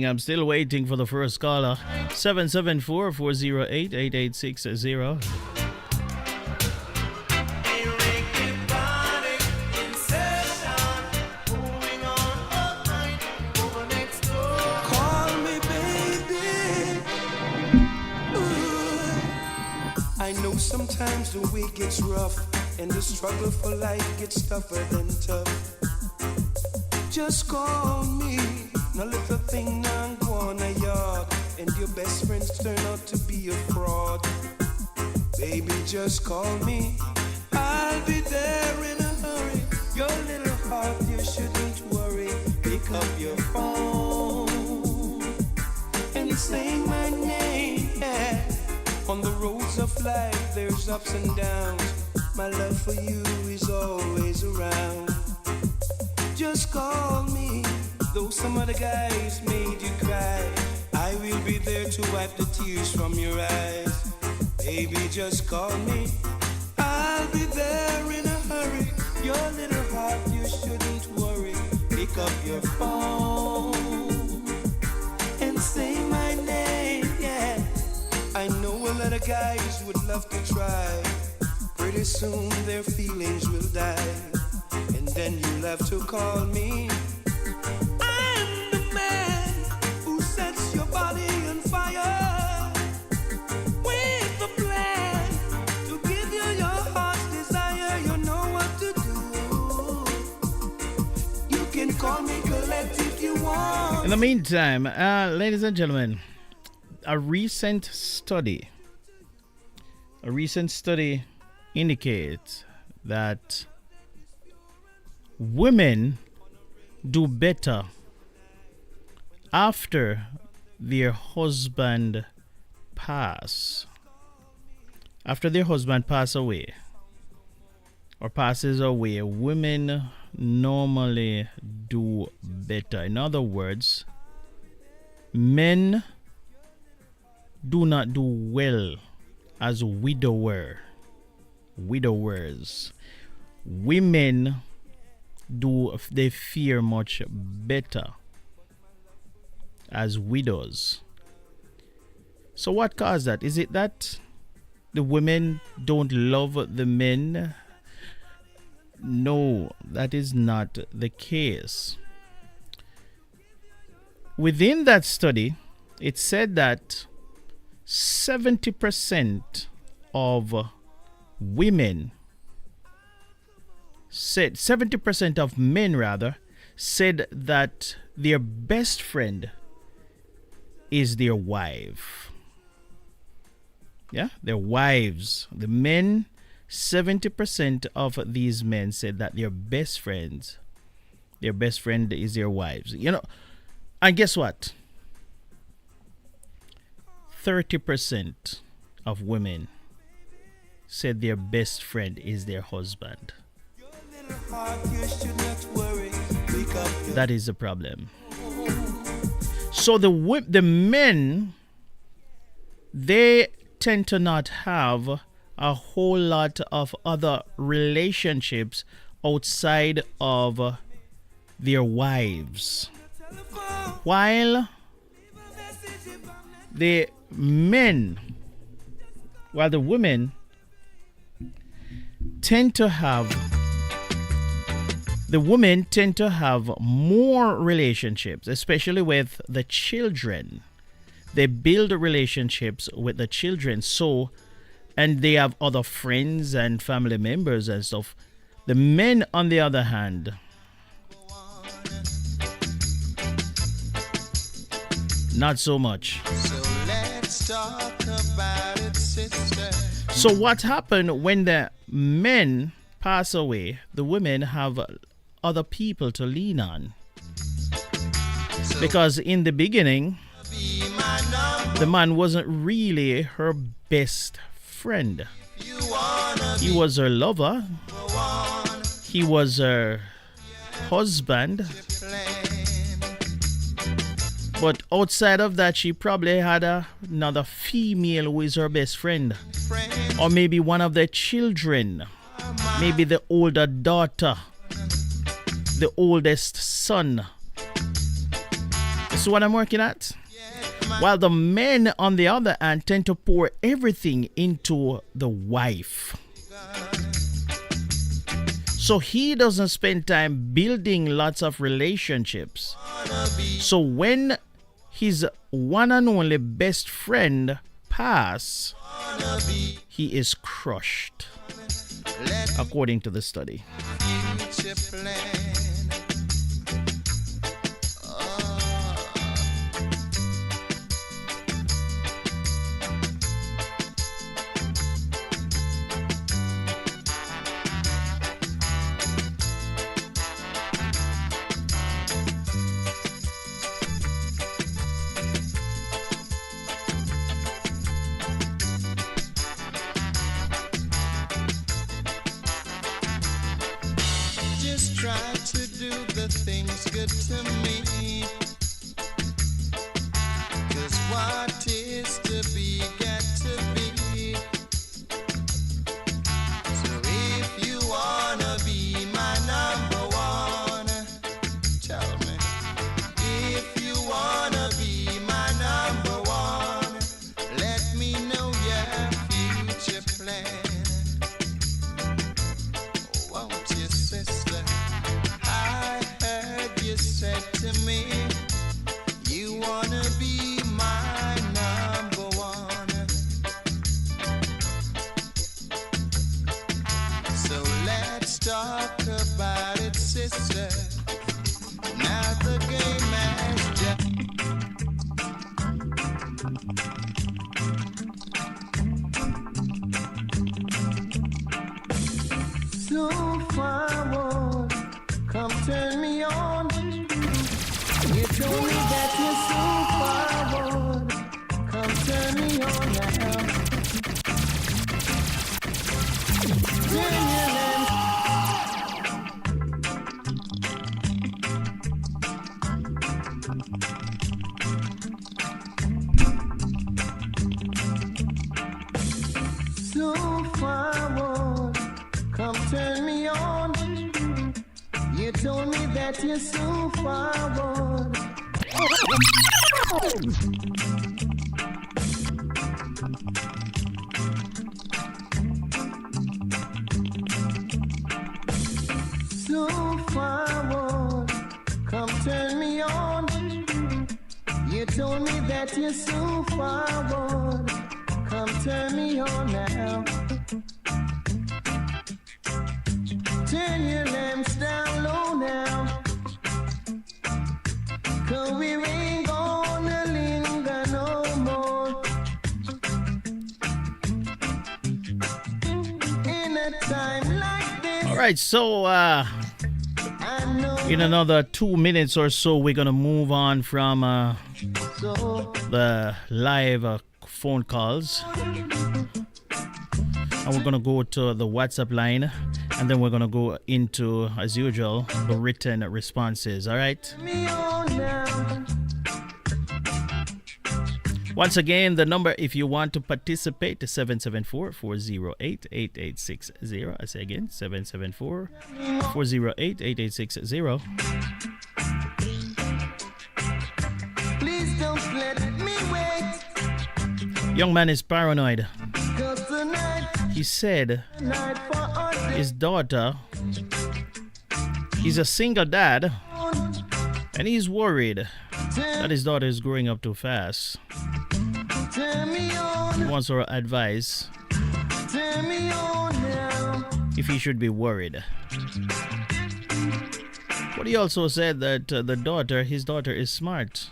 I'm still waiting for the first caller. 774-408-8860. sometimes the way gets rough and the struggle for life gets tougher than tough. Just call me, no little thing now go on a yard, and your best friends turn out to be a fraud. Baby, just call me, I'll be there in a hurry. Your little heart, you shouldn't worry. Pick up your phone and sing my name, yeah. On the roads of life, there's ups and downs. My love for you is always around. Just call me, though some other guys made you cry. I will be there to wipe the tears from your eyes. Baby, just call me, I'll be there in a hurry. Your little heart, you shouldn't worry. Pick up your phone and say my name, yeah. I know a lot of guys would love to try. Pretty soon their feelings will die, and then you'll have to call me. I'm the man who sets your body on fire with a plan to give you your heart's desire. You know what to do. You can call me Colette if you want. In the meantime, ladies and gentlemen, a recent study indicates that women do better after their husband passes away or passes away. Women normally do better. In other words, men do not do well as widowers. Women they fare much better as widows. So what caused that? Is it that the women don't love the men? No, that is not the case. Within that study, it said that 70% of women said 70% of men rather said that their best friend is their wife. Yeah, their wives. The men, 70% of these men said that their best friend is their wives. You know, and guess what? 30% of women said their best friend is their husband. That is the problem. So the men, they tend to not have a whole lot of other relationships outside of their wives, while the women tend to have more relationships, especially with the children. They build relationships with the children, and they have other friends and family members and stuff. The men, on the other hand, not so much. So let's talk about it, sister. So what happened when the men pass away? The women have other people to lean on. Because in the beginning, the man wasn't really her best friend. He was her lover. He was her husband. But outside of that, she probably had another female who is her best friend. Or maybe one of their children. Maybe the older daughter. The oldest son. This is what I'm working at. While the men, on the other hand, tend to pour everything into the wife. So he doesn't spend time building lots of relationships. So when his one and only best friend pass, he is crushed, according to the study. future plan. Just try to do the things good to me. 'Cause what is to be got to be. So if you wanna be my number one, tell me. If you wanna be my number one, let me know your future plan. Won't you, sister? I heard you said to me, you wanna be my number one. So let's talk about it, sister. Now the game has just so forward, come turn me on. You told me that you're so forward, come turn me on now. Turn your lens. So forward, come turn me on. You told me that you're so forward. So forward, come turn me on. You told me that you're so forward. Come turn me on now. Turn your lamps down low now. 'Cause we ain't gonna linger no more. In a time like this, All right, so I know in another 2 minutes or so, we're gonna move on from so. the live phone calls, and we're gonna go to the WhatsApp line, and then we're gonna go into, as usual, the written responses. All right. Me on now. Once again, the number, if you want to participate, is 774-408-8860. I say again, 774-408-8860. Please don't let me wait. Young man is paranoid. 'Cause tonight, He said night for us. his daughter, he's a single dad, and he's worried that his daughter is growing up too fast. Turn me on, He wants our advice turn me on now. if he should be worried. But he also said that his daughter is smart.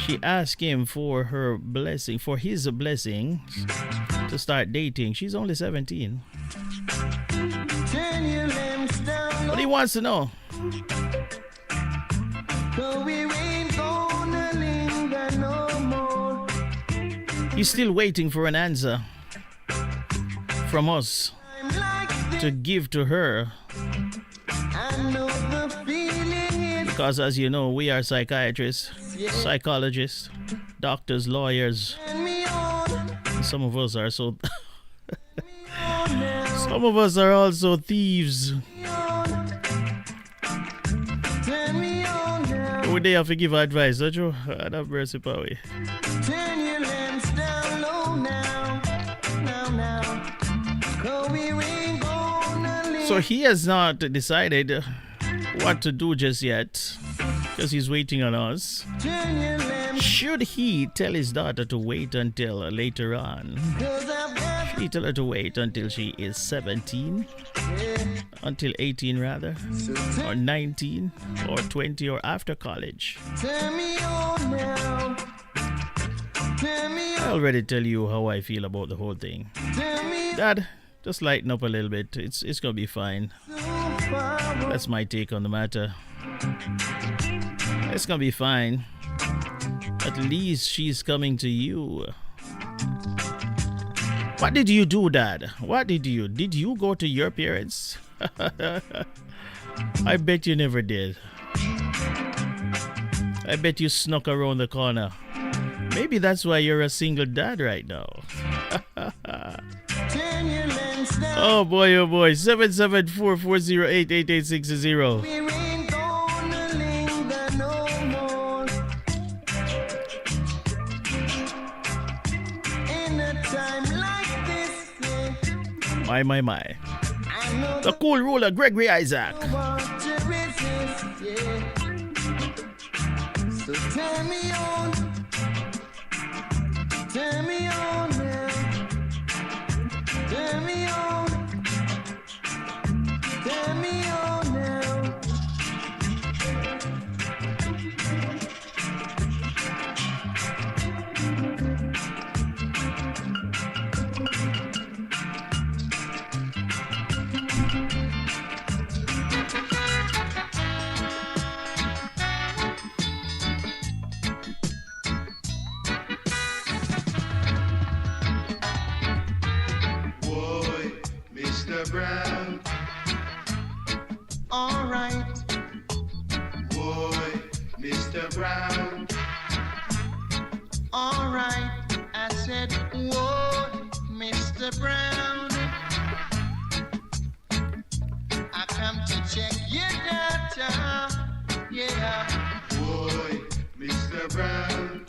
She asked him for his blessing to start dating. She's only 17. Turn your lamps down But he wants to know, 'cause we ain't gonna linger no more. he's still waiting for an answer from us I'm like this, to give to her, I know the feeling is. because as you know, we are psychiatrists, psychologists, doctors, lawyers. Turn me on, Some of us are so on now. some of us are also thieves. Turn me on now. We they have to give advice, don't you? Have mercy, Powie. Turn your lamps down low now. Now. 'Cause we ain't gonna linger. So he has not decided what to do just yet, because he's waiting on us. Turn your lamps, Should he tell his daughter to wait until later on? 'cause I You tell her to wait until she is 17, until 18 rather, or 19, or 20, or after college. Turn me on now. Turn me I on. already tell you how I feel about the whole thing. Turn me Dad, just lighten up a little bit. It's gonna be fine. so far. That's my take on the matter. It's gonna be fine. At least she's coming to you. What did you do, Dad? What did you? Did you go to your parents? I bet you never did. I bet you snuck around the corner. Maybe that's why you're a single dad right now. Turn your lens down. Oh boy, 774-408-8860. We ain't gonna linger no more. In a time like this, yeah, My. I know The cool ruler, Gregory Isaac. the want to resist, yeah. So turn me on. Turn me on now. Turn me on. Turn me on now. Boy, Mr. Brown. All right. Boy, Mr. Brown. All right, I said, whoa, Mr. Brown. I come to check your data, yeah. Boy, Mr. Brown.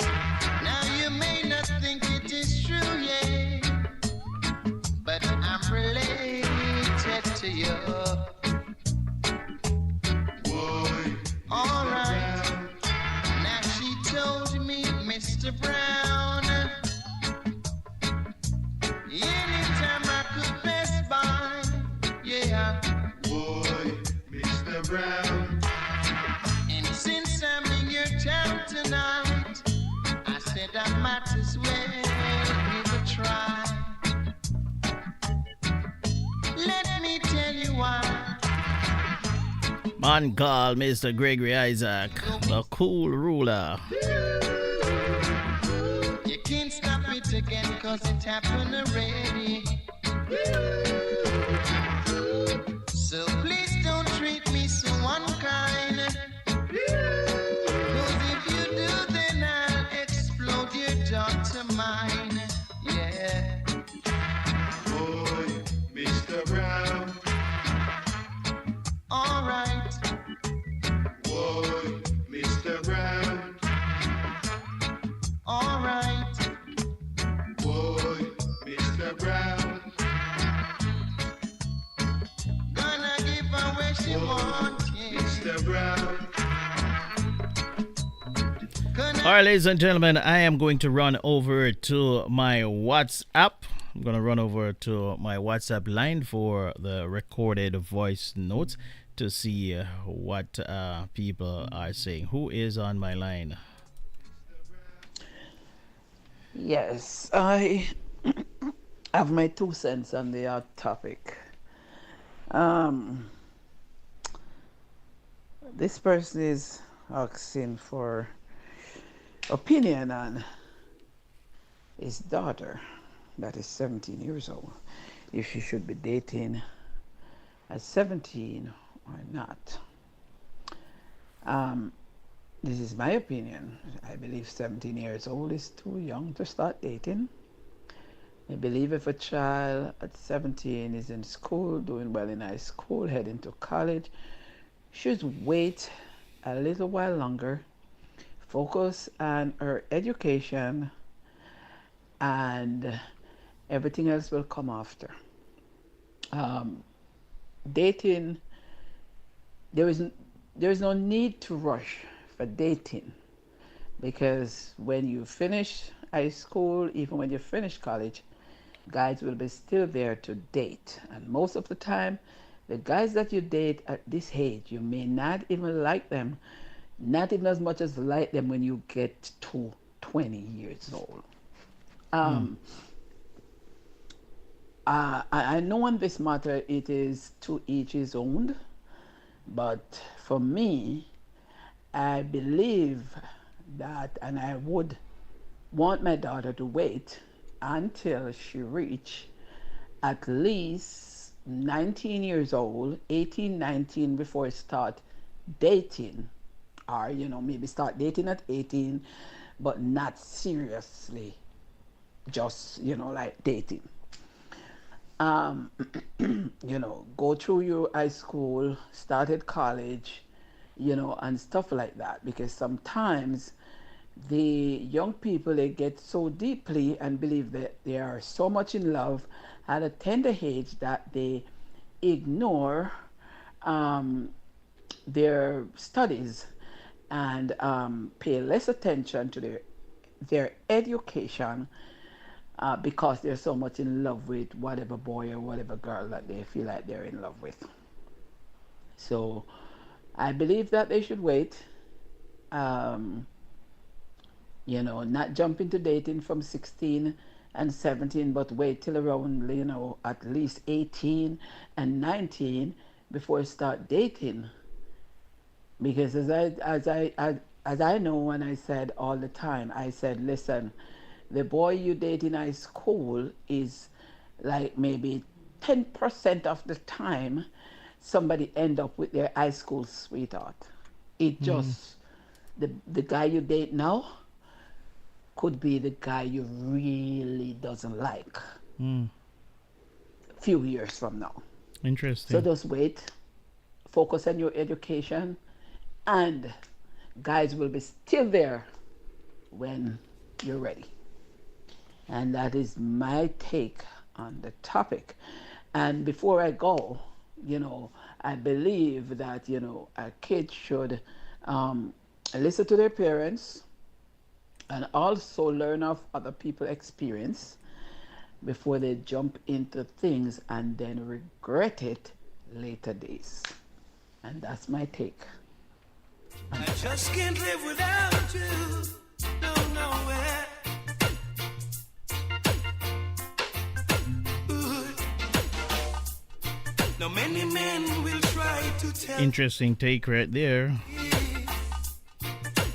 Now you may not think it is true, yeah, but I'm related to you. Boy, All Mr. right. Brown. Now she told me, Mr. Brown, anytime I could pass by, yeah. Boy, Mr. Brown. And since I'm in your town tonight, I said I might as well give a try. Let me tell you why. Man called Mr. Gregory Isaac, the cool ruler. You can't stop it again, cause it happened already. So please don't treat me so unkind. Cause if you do, then I'll explode your daughter mine. Yeah. Boy, Mr. Brown. All right. Boy, Mr. Brown. All right. Boy, Mr. Brown. Gonna give her where she Boy, wants, yeah. Mr. Brown. Gonna All right, ladies and gentlemen, I am going to run over to my WhatsApp. I'm going to run over to my WhatsApp line for the recorded voice notes to see what people are saying. Who is on my line? Yes, I have my 2 cents on the topic. This person is asking for opinion on his daughter that is 17 years old, if she should be dating at 17 or not. This is my opinion. I believe 17 years old is too young to start dating. I believe if a child at 17 is in school, doing well in high school, heading to college, should wait a little while longer, focus on her education, and everything else will come after. Dating, there is no need to rush for dating, because when you finish high school, even when you finish college, guys will be still there to date. And most of the time, the guys that you date at this age, you may not even like them, not even as much as like them when you get to 20 years old. Mm. I know on this matter it is to each his own, but for me, I believe that, and I would want my daughter to wait until she reach at least 19 years old, 18, 19, before start dating, or maybe start dating at 18, but not seriously, just like dating. um, Go through your high school, started college, and stuff like that. Because sometimes the young people, they get so deeply and believe that they are so much in love at a tender age that they ignore um, their studies and pay less attention to their education because they're so much in love with whatever boy or whatever girl that they feel like they're in love with. So I believe that they should wait. Um, not jump into dating from 16 and 17, but wait till around, at least 18 and 19 before start dating. Because as I know, and I said all the time, I said, listen, the boy you date in high school is like maybe 10% of the time somebody end up with their high school sweetheart. It Mm. just, the guy you date now could be the guy you really doesn't like Mm. a few years from now. So Interesting. just wait, focus on your education, and guys will be still there when you're ready. And that is my take on the topic. And before I go, I believe that, a kid should listen to their parents and also learn of other people's experience before they jump into things and then regret it later days. And that's my take. I just can't live without you. No, nowhere. Now many men will try to tell Interesting take right there. me,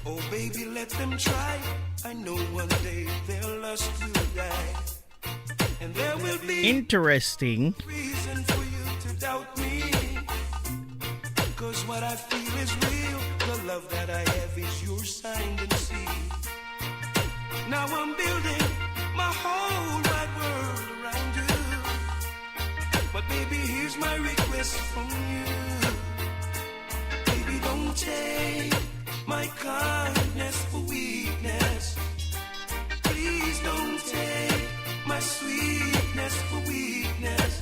oh baby, let them try. I know one day their lust will die, and there will be Interesting. reason for you to doubt me. Cause what I feel is real. The love that I have is yours, signed and sealed. Now I'm building my whole wide world around you. But baby, here's my request from you. Baby, don't take my kindness for weakness. Please don't take my sweetness for weakness.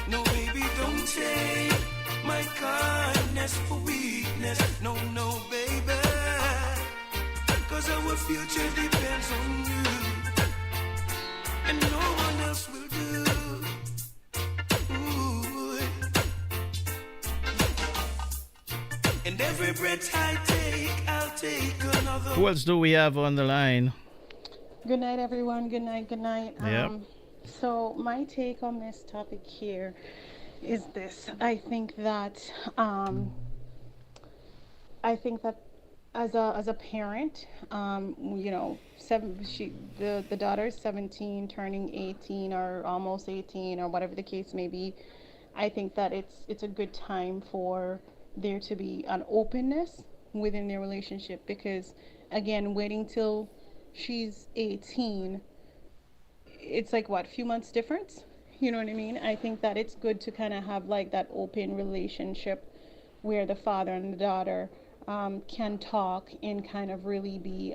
No, baby, don't take my kindness for weakness. No, no, baby. Cause our future depends on you. And no one else will do. Ooh. And every breath I take, I'll take another. Who else do we have on the line? Good night, everyone. Good night. Good night. Yep. So my take on this topic here is this. I think that as a parent, the daughter is 17, turning 18 or almost 18 or whatever the case may be. I think that it's a good time for there to be an openness within their relationship, because again, waiting till she's 18, it's like what, few months difference, you know what I mean? I think that it's good to kind of have like that open relationship where the father and the daughter can talk and kind of really be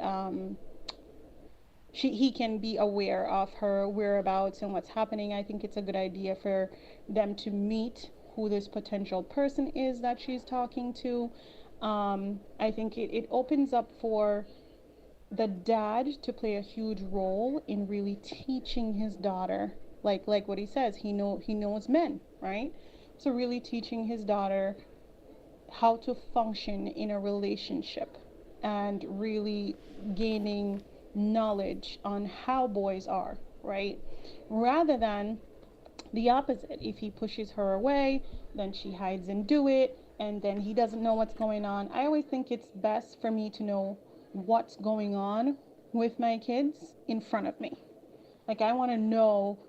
he can be aware of her whereabouts and what's happening. I think it's a good idea for them to meet who this potential person is that she's talking to. I think it opens up for the dad to play a huge role in really teaching his daughter, like what he says, he knows men, right? So really teaching his daughter how to function in a relationship and really gaining knowledge on how boys are, right? Rather than the opposite. If he pushes her away, then she hides and do it, and then he doesn't know what's going on. I always think it's best for me to know what's going on with my kids in front of me. Like, I want to know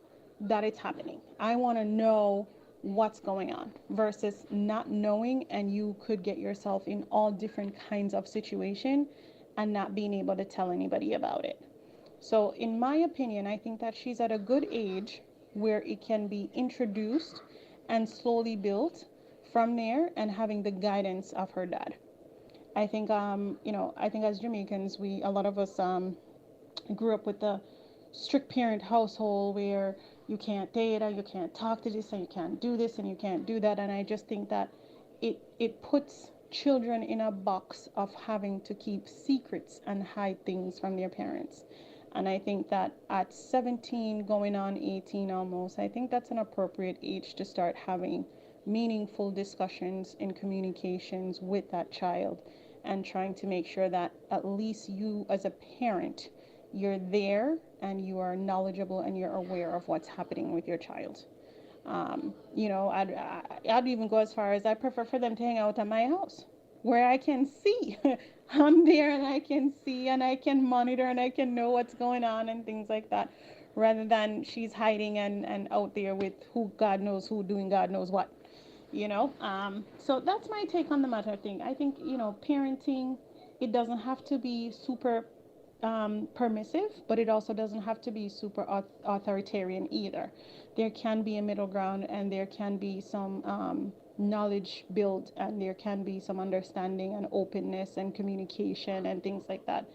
that it's happening. I want to know what's going on versus not knowing, and you could get yourself in all different kinds of situation and not being able to tell anybody about it. So in my opinion, I think that she's at a good age where it can be introduced and slowly built from there, and having the guidance of her dad. I think I think as Jamaicans, we a lot of us grew up with the strict parent household where you can't date, or you can't talk to this, and you can't do this, and you can't do that. And I just think that it puts children in a box of having to keep secrets and hide things from their parents. And I think that at 17, going on 18 almost, I think that's an appropriate age to start having meaningful discussions and communications with that child, and trying to make sure that at least you as a parent, you're there and you are knowledgeable and you're aware of what's happening with your child. I'd even go as far as I prefer for them to hang out at my house where I can see. I'm there and I can see and I can monitor and I can know what's going on and things like that, rather than she's hiding and out there with who God knows who doing God knows what, So that's my take on the matter thing. I think, parenting, it doesn't have to be super permissive, but it also doesn't have to be super authoritarian either. There can be a middle ground, and there can be some knowledge built, and there can be some understanding and openness and communication and things like that.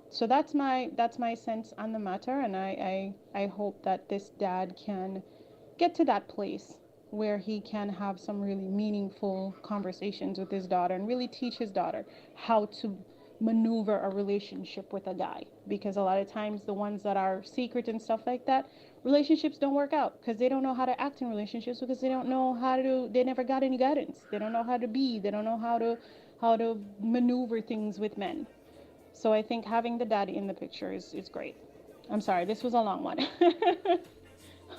So that's my sense on the matter, and I hope that this dad can get to that place where he can have some really meaningful conversations with his daughter and really teach his daughter how to maneuver a relationship with a guy, because a lot of times the ones that are secret and stuff like that, relationships don't work out because they don't know how to act in relationships, because they don't know how to, they never got any guidance, they don't know how to be, they don't know how to maneuver things with men. So I think having the dad in the picture is great. I'm sorry, this was a long one.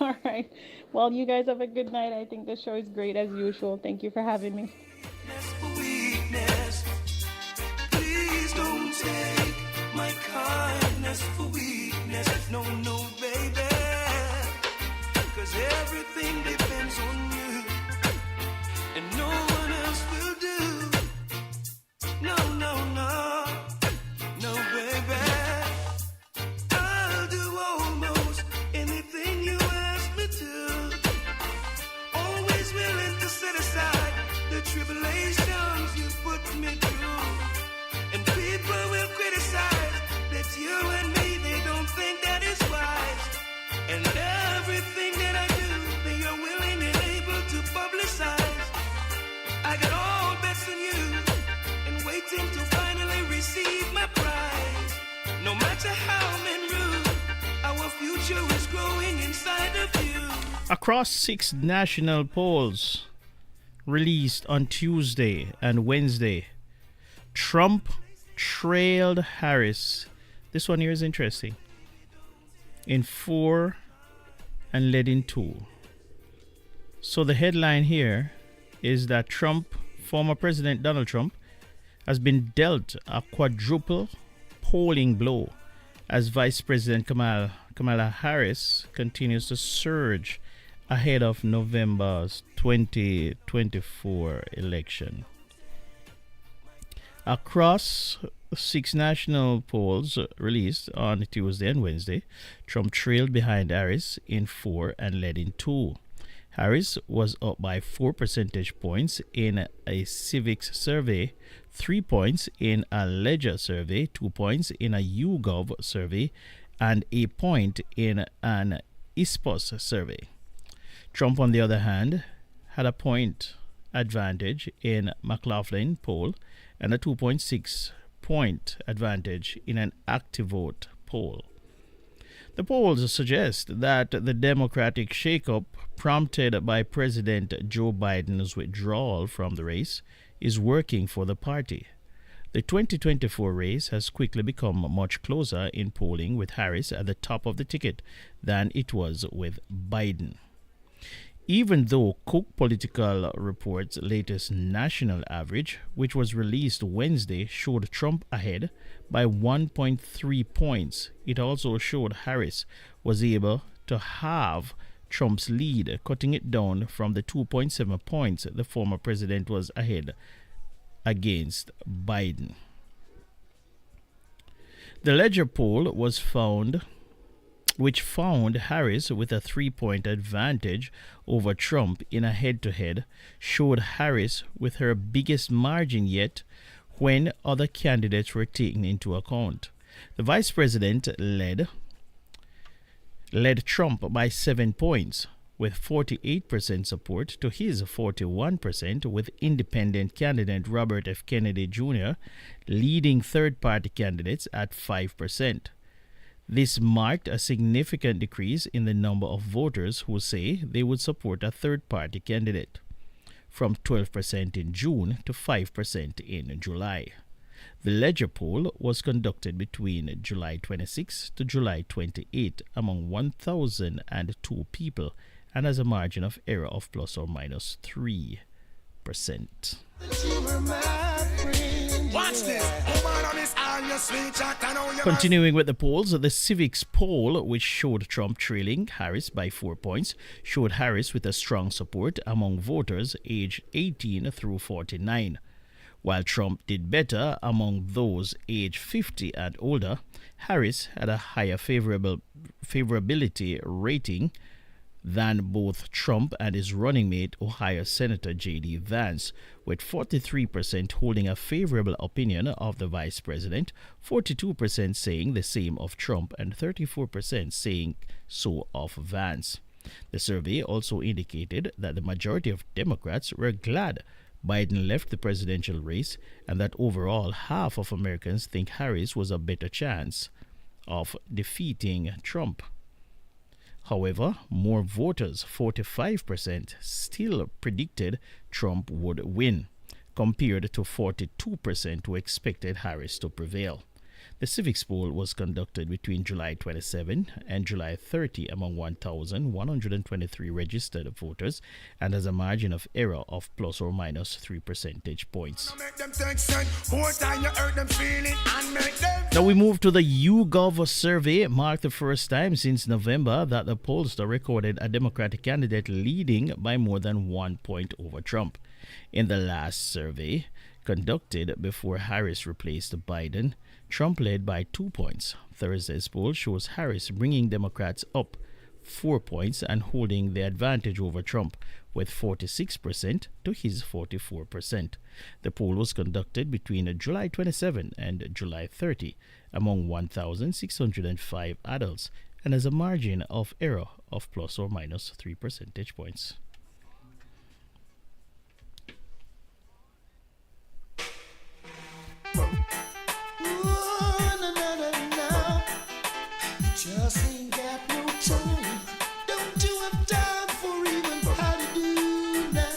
All right, well, you guys have a good night. I think the show is great as usual. Thank you for having me. Don't take my kindness for weakness. No, no, baby. Cause everything depends on you, and no one else will do. No, no, no. No, baby. I'll do almost anything you ask me to. Always willing to set aside the tribulations you put me through. And people will criticize that you and me, they don't think that is wise. And everything that I do, they are willing and able to publicize. I got all bets on you, and waiting to finally receive my prize. No matter how men rule, our future is growing inside of you. Across 6 national polls released on Tuesday and Wednesday, Trump trailed Harris. This one here is interesting. In 4 and led in 2. So the headline here is that former President Donald Trump, has been dealt a quadruple polling blow as Vice President Kamala Harris continues to surge ahead of November's 2024 election. Across 6 national polls released on Tuesday and Wednesday, Trump trailed behind Harris in 4 and led in 2. Harris was up by 4 percentage points in a civics survey, 3 points in a ledger survey, 2 points in a YouGov survey, and a point in an ISPOS survey. Trump, on the other hand, had a point advantage in McLaughlin poll and a 2.6 3-point advantage in an active vote poll. The polls suggest that the Democratic shakeup prompted by President Joe Biden's withdrawal from the race is working for the party. The 2024 race has quickly become much closer in polling with Harris at the top of the ticket than it was with Biden. Even though Cook Political Report's latest national average, which was released Wednesday, showed Trump ahead by 1.3 points, it also showed Harris was able to halve Trump's lead, cutting it down from the 2.7 points the former president was ahead against Biden. The Ledger poll which found Harris with a 3-point advantage over Trump in a head-to-head, showed Harris with her biggest margin yet when other candidates were taken into account. The vice president led Trump by 7 points, with 48% support to his 41%, with independent candidate Robert F. Kennedy Jr. leading third-party candidates at 5%. This marked a significant decrease in the number of voters who say they would support a third-party candidate, from 12% in June to 5% in July. The Ledger poll was conducted between July 26 to July 28 among 1,002 people and has a margin of error of plus or minus 3%. Watch this. Woman on this iron, your sweet chat, I know you Continuing with the polls, the Civics poll, which showed Trump trailing Harris by 4 points, showed Harris with a strong support among voters aged 18 through 49. While Trump did better among those aged 50 and older, Harris had a higher favorability rating than both Trump and his running mate, Ohio Senator J.D. Vance, with 43% holding a favorable opinion of the vice president, 42% saying the same of Trump, and 34% saying so of Vance. The survey also indicated that the majority of Democrats were glad Biden left the presidential race, and that overall half of Americans think Harris was a better chance of defeating Trump. However, more voters, 45%, still predicted Trump would win, compared to 42% who expected Harris to prevail. The Civics poll was conducted between July 27 and July 30 among 1,123 registered voters and has a margin of error of plus or minus 3 percentage points. Now we move to the YouGov survey. It marked the first time since November that the pollster recorded a Democratic candidate leading by more than 1 point over Trump. In the last survey, conducted before Harris replaced Biden, Trump led by 2 points. Thursday's poll shows Harris bringing Democrats up 4 points and holding the advantage over Trump with 46% to his 44%. The poll was conducted between July 27 and July 30 among 1,605 adults and has a margin of error of plus or minus 3 percentage points. Just ain't got no time. Don't you have time for even how to do now?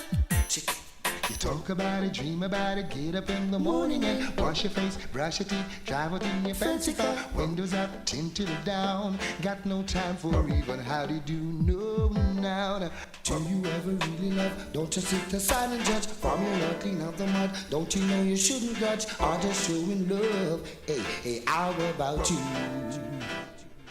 You talk about it, dream about it, get up in the morning and wash your face, brush your teeth, drive out in your fancy car, windows up, tinted down. Got no time for even how to do no now. Do you ever really love? Don't just sit aside and judge. Formula clean out the mud. Don't you know you shouldn't grudge? Or just showing love. Hey, hey, how about you?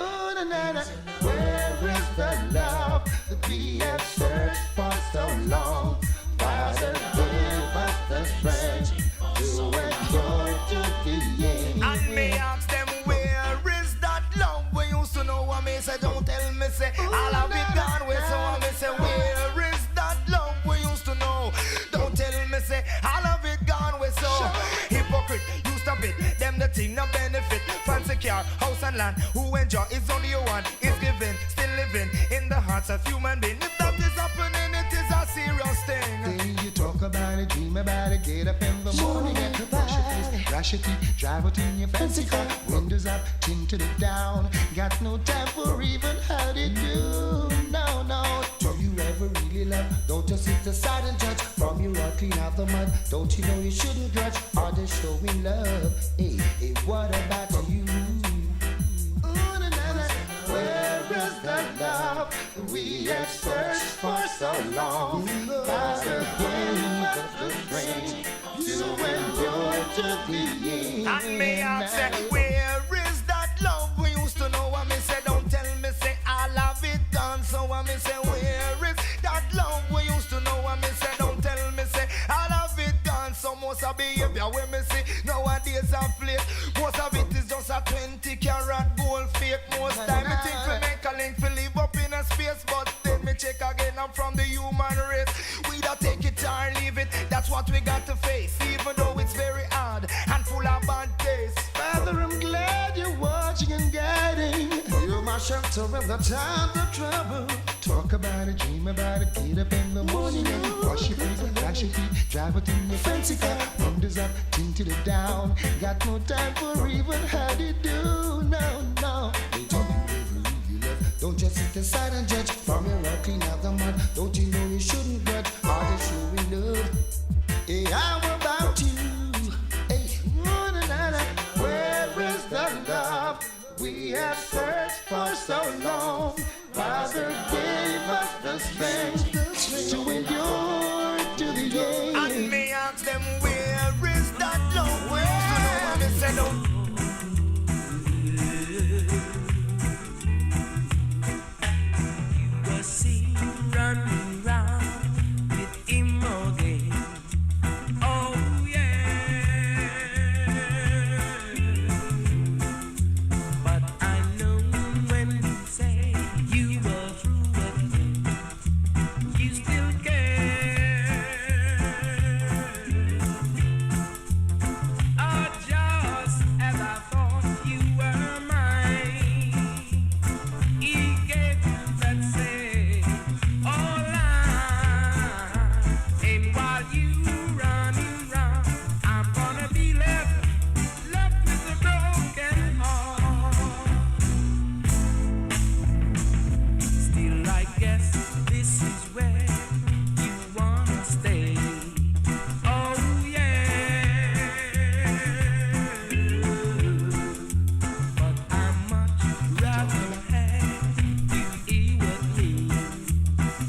Oh, na, na, na. Where is the love that we have searched for so long? Father, give us the strength to endure to the end. And me ask them, where is that love? We used to know what me say, don't tell me say, all of it gone with. So I me say, where is that love? We used to know, don't tell me say, all of it gone with. So hypocrite, you stop it, them the thing no benefit. Fancy car, house and land, who enjoy is only one. Is giving, still living in the hearts of human beings. If that is happening, it is a serious thing. Then you talk Talk about it, dream about it, get up in the morning and brush your face, brush your teeth, drive out in your fancy car, windows up, tinted it down. Got no time for even how to do. No, no. Do you ever really love? Don't just sit aside and judge. From your rod, clean out the mud. Don't you know you shouldn't grudge? Are they showing love? Hey, hey, what about you? Ooh, na, na, na. Where is the love we have searched for so long? By the way of the rain, you endure to the end. And me ask say, where is that love we used to know? And me say, don't tell me say all of it done. So and me say, where is that love we used to know? And me say, don't tell me say all of it done. So most of behavior when me see nowadays are flip. Most of it is just a 20-carat gold fake. Most time me think we make a link to live up in a space, but then me check again I'm from the human race. We don't take it or leave it. That's what we got to face, even though it's very hard and full of bad taste. Father, I'm glad you're watching and guiding. You're my shelter in the times of trouble. Talk about it, dream about it, get up in the morning and wash your face, wash your feet, drive it in your fancy car, windows up, tinted it down. Got no time for even how to do. No, no. They tell you ever really love. Don't just sit aside and judge. From your rock, clean out the mud. Don't you know you shouldn't grudge? Are they showing love? Hey, how about you? Hey, na, na, na. Where is the love we have searched for so long? Father gave us the strength to endure to the end. And me ask them, where is that love? Where used to know? And me say, don't. You were seen running round with him again. Oh yeah. But I know when you say you were through with him, you still care. Or just as I thought you were mine, he gave you that say, oh line. And while you running round, I'm gonna be left with a broken heart. Still, I guess this is where you wanna stay. Oh yeah. But I much rather have you here with me.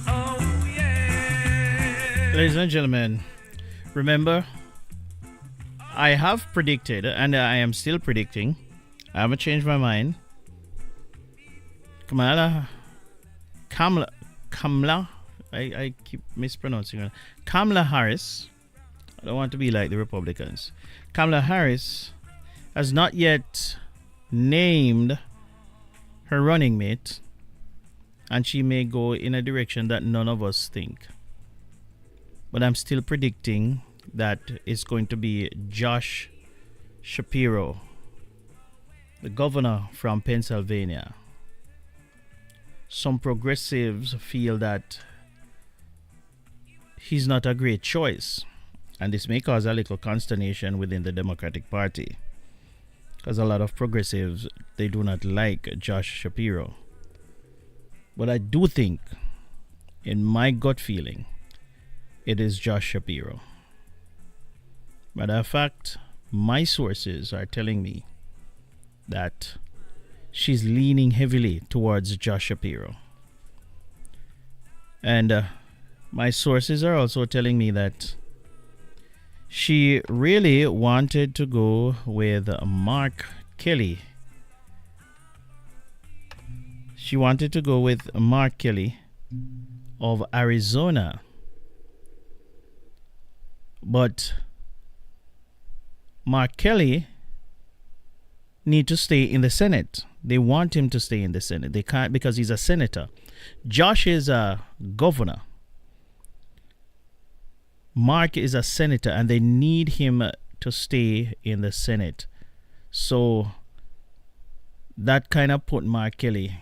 Oh yeah. Ladies and gentlemen, remember, I have predicted, and I am still predicting, I haven't changed my mind. Kamala, I keep mispronouncing her. Kamala Harris, I don't want to be like the Republicans. Kamala Harris has not yet named her running mate, and she may go in a direction that none of us think. But I'm still predicting that it's going to be Josh Shapiro, the governor from Pennsylvania. Some progressives feel that he's not a great choice, and this may cause a little consternation within the Democratic Party, because a lot of progressives, they do not like Josh Shapiro. But I do think, in my gut feeling, it is Josh Shapiro. Matter of fact, my sources are telling me that she's leaning heavily towards Josh Shapiro. And my sources are also telling me that she really wanted to go with Mark Kelly. She wanted to go with Mark Kelly of Arizona. But Mark Kelly need to stay in the Senate. They want him to stay in the Senate. They can't, because he's a senator. Josh is a governor. Mark is a senator, and they need him to stay in the Senate. So that kind of put Mark Kelly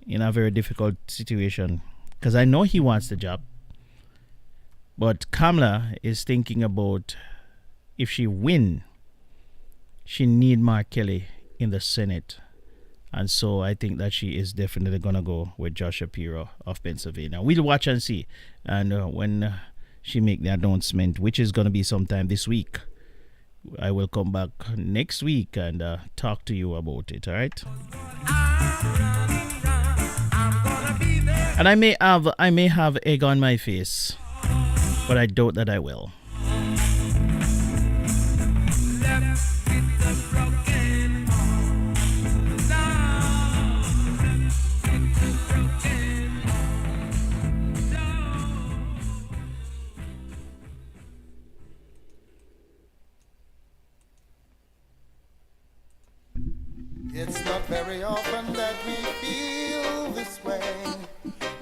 in a very difficult situation, because I know he wants the job. But Kamala is thinking about if she win, she need Mark Kelly in the Senate. And so I think that she is definitely going to go with Josh Shapiro of Pennsylvania. We'll watch and see. And when she make the announcement, which is going to be sometime this week, I will come back next week and talk to you about it, all right? And I may have egg on my face, but I doubt that I will. It's not very often that we feel this way.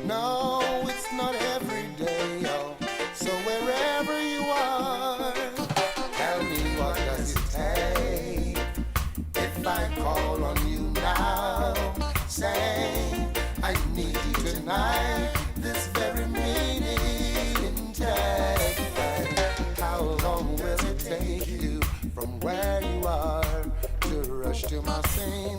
No, it's not every day. Oh. So wherever you are, tell me what does it take if I call on you now, saying I need you tonight, this very minute. How long will it take you from where you are to rush to my scene?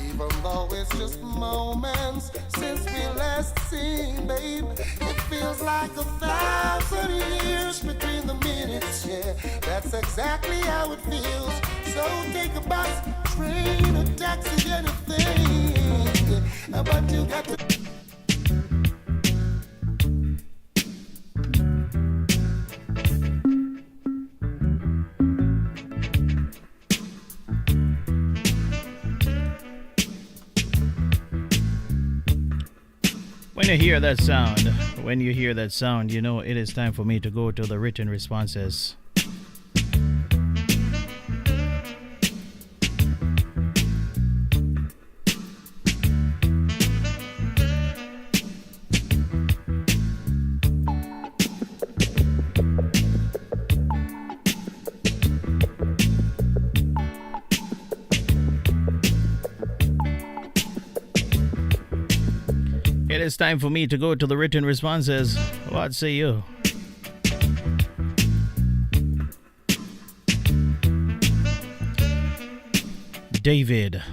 Even though it's just moments since we last seen, babe, it feels like 1,000 years between the minutes. Yeah, that's exactly how it feels. So take a bus, train, a taxi, anything, but you got to. When you hear that sound, you know it is time for me to go to the written responses. It is time for me to go to the written responses. What say you? David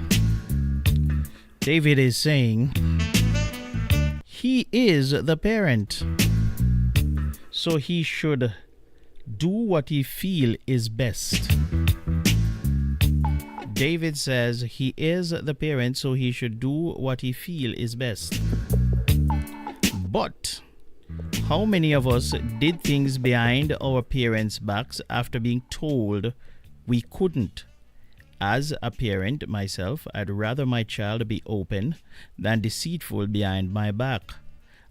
is saying he is the parent, so he should do what he feel is best. David says he is the parent, so he should do what he feel is best. But how many of us did things behind our parents' backs after being told we couldn't? As a parent myself, I'd rather my child be open than deceitful behind my back.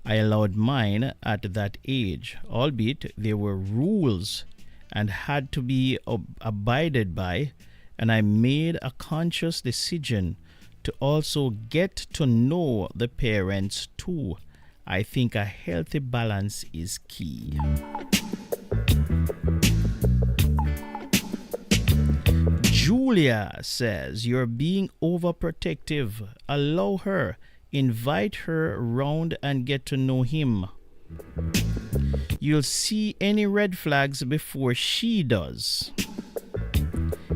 I allowed mine at that age, albeit there were rules and had to be abided by, and I made a conscious decision to also get to know the parents too. I think a healthy balance is key. Julia says, you're being overprotective. Allow her. Invite her round and get to know him. You'll see any red flags before she does.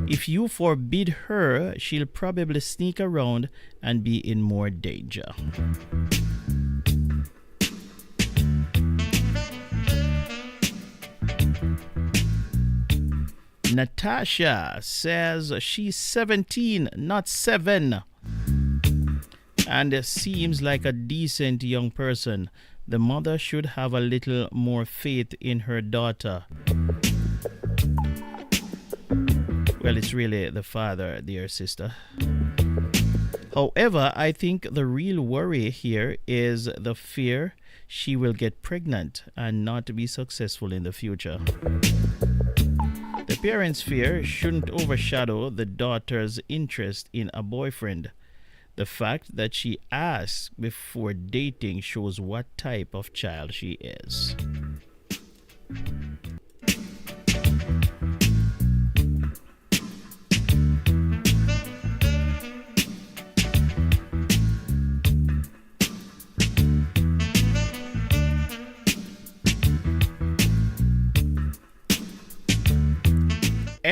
If you forbid her, she'll probably sneak around and be in more danger. Natasha says she's 17, not 7, and seems like a decent young person. The mother should have a little more faith in her daughter. Well, it's really the father, dear sister. However, I think the real worry here is the fear she will get pregnant and not be successful in the future. The parents' fear shouldn't overshadow the daughter's interest in a boyfriend. The fact that she asks before dating shows what type of child she is.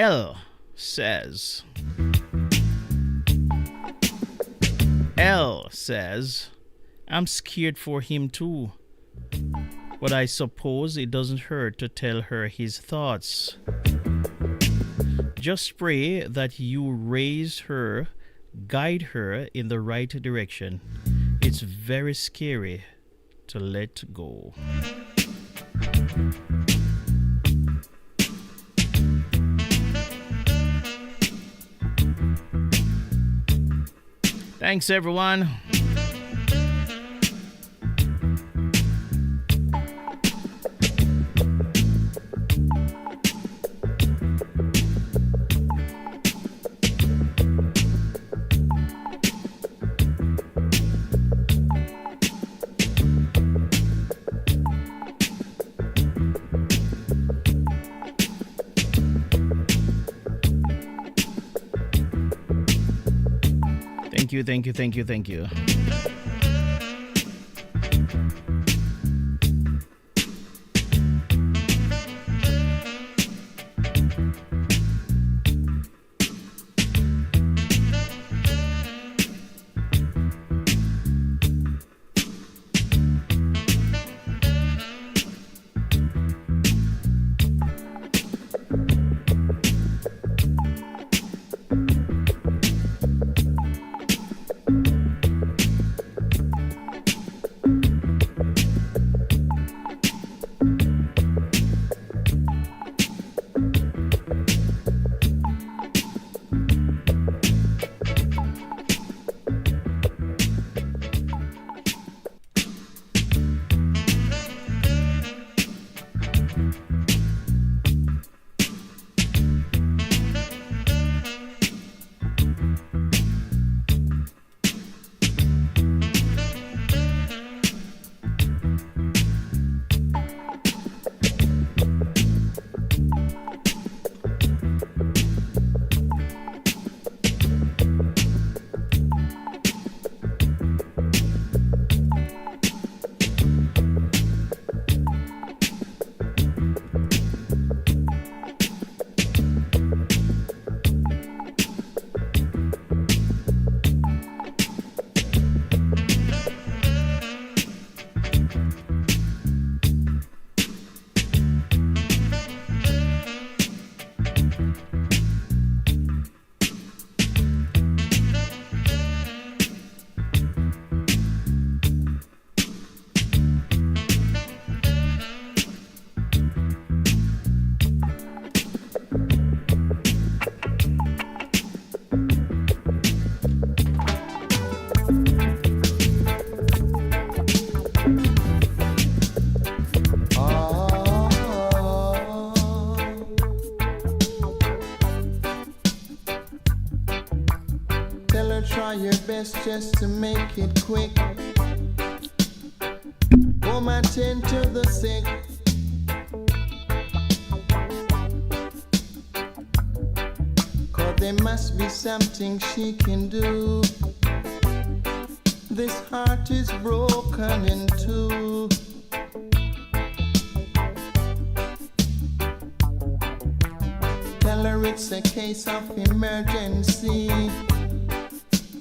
L says, L says, I'm scared for him too. But I suppose it doesn't hurt to tell her his thoughts. Just pray that you raise her, guide her in the right direction. It's very scary to let go. Thanks, everyone. Thank you. Try your best just to make it quick. Home attend to the sick. Cause there must be something she can do. This heart is broken in two. Tell her it's a case of emergency.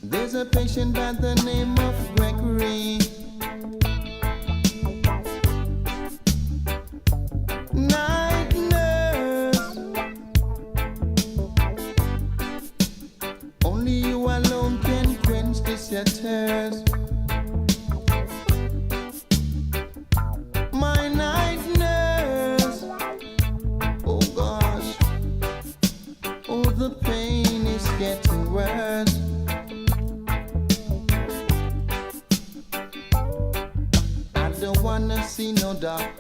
There's a patient by the name of Gregory. Night nurse, only you alone can quench this your thirst. My night nurse, oh gosh, oh the pain is getting worse. Wanna see no doubt.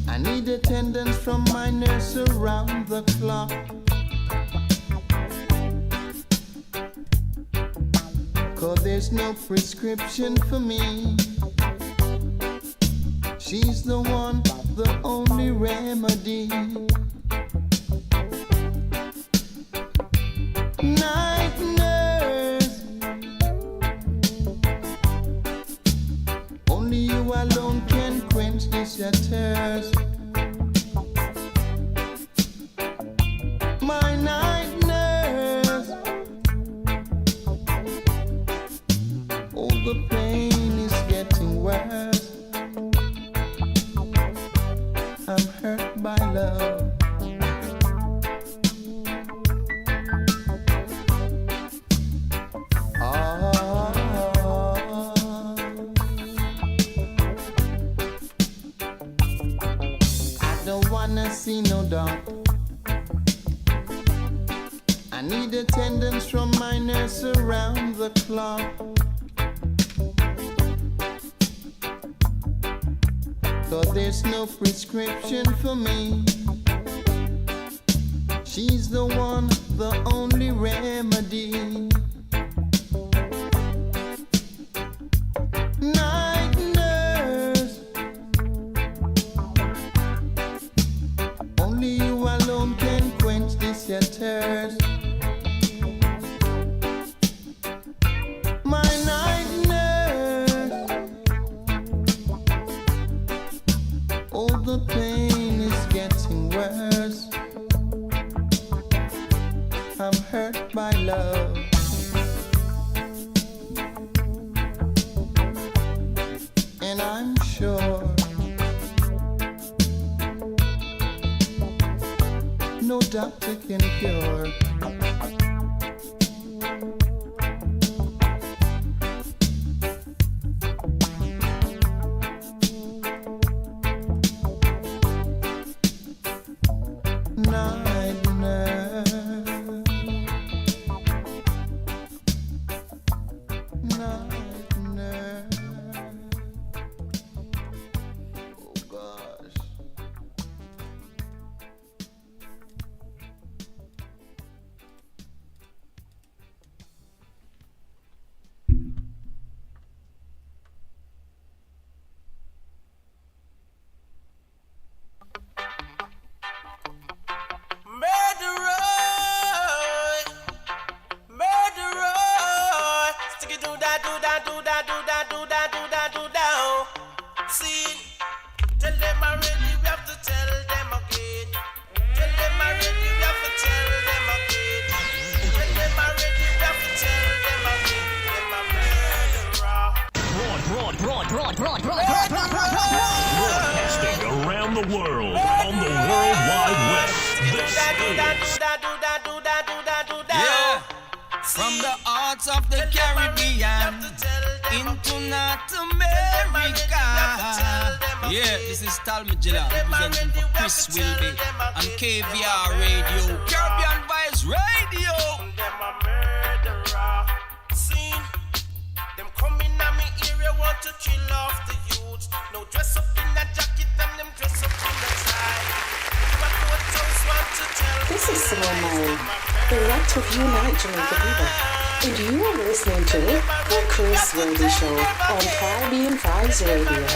I need attendance from my nurse around the clock. Cause there's no prescription for me. She's the one, the only remedy. Night nurse, only you alone can quench this your thirst. dock. I need attendance from my nurse around the clock. Cause there's no prescription for me. She's the one, the only remedy. Night nurse, only you alone can quench this your thirst. My night nurse, oh the pain is getting worse. I'm hurt by love. And I'm sure no doctor can cure. Night nurse, night nurse. Oh gosh. Murderer, sticky do that, do that, do that, do that, do that, do that, do that. See, tell them already, we have to tell them again. Tell them already, we have to tell them again. Tell them already, we have to tell them again. Them a murderer. Broadcasting around the world on the World Wide Web. This is Yeah. From the hearts of the Caribbean into North America. Yeah, this is Talmagilla representing for Chris Whilby on KVR Radio, Caribbean Vibes Radio. Them a murderer. Seen them coming at me area, want to kill off the youth. No dress up in that jacket and them dress up in the tie. This is Simone Murray, Direct of Unite Jamaica People, and you are listening to The Chris Whilby Show on Caribbean Vibes Radio.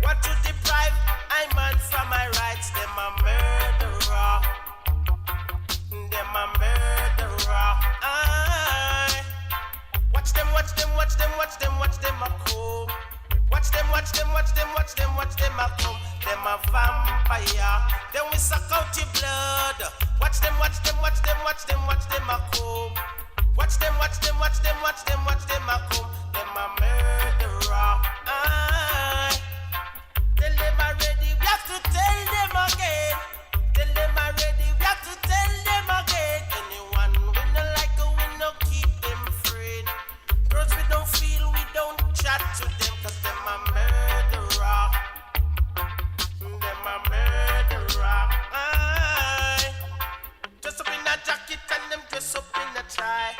Want to deprive I man from my rights, them a murderer. Them a murderer. Aye. Watch them, watch them, watch them, watch them, watch them a come. Watch them, watch them, watch them, watch them, watch them a come. Them a vampire. Then we suck out your blood. Watch them, watch them, watch them, watch them, watch them a come. Watch them, watch them, watch them, watch them, watch them a come. Them a murderer. Aye. Tell them already, we have to tell them again. Tell them already, we have to tell them again. Anyone we no like, we no keep them friend. Girls we don't feel, we don't chat to them, cause them a murderer. Them a murderer. Aye. Dress up in a jacket and them dress up in a tie.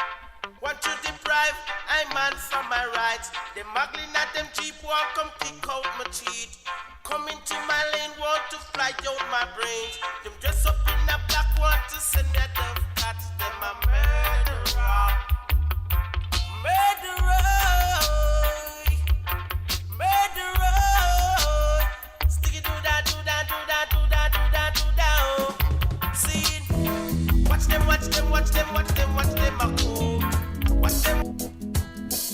Want to deprive I man from my rights. Them muggling at them cheap, won't come kick out my teeth. Come into my lane, want to fly out my brains. Them dress up in a black, want to send their dove cats. Them a murderer. Murderer. Murderer. Sticky do that, do that, do that, do that, do that, do that. See, watch them, watch them, watch them, watch them, watch them a go. Watch them.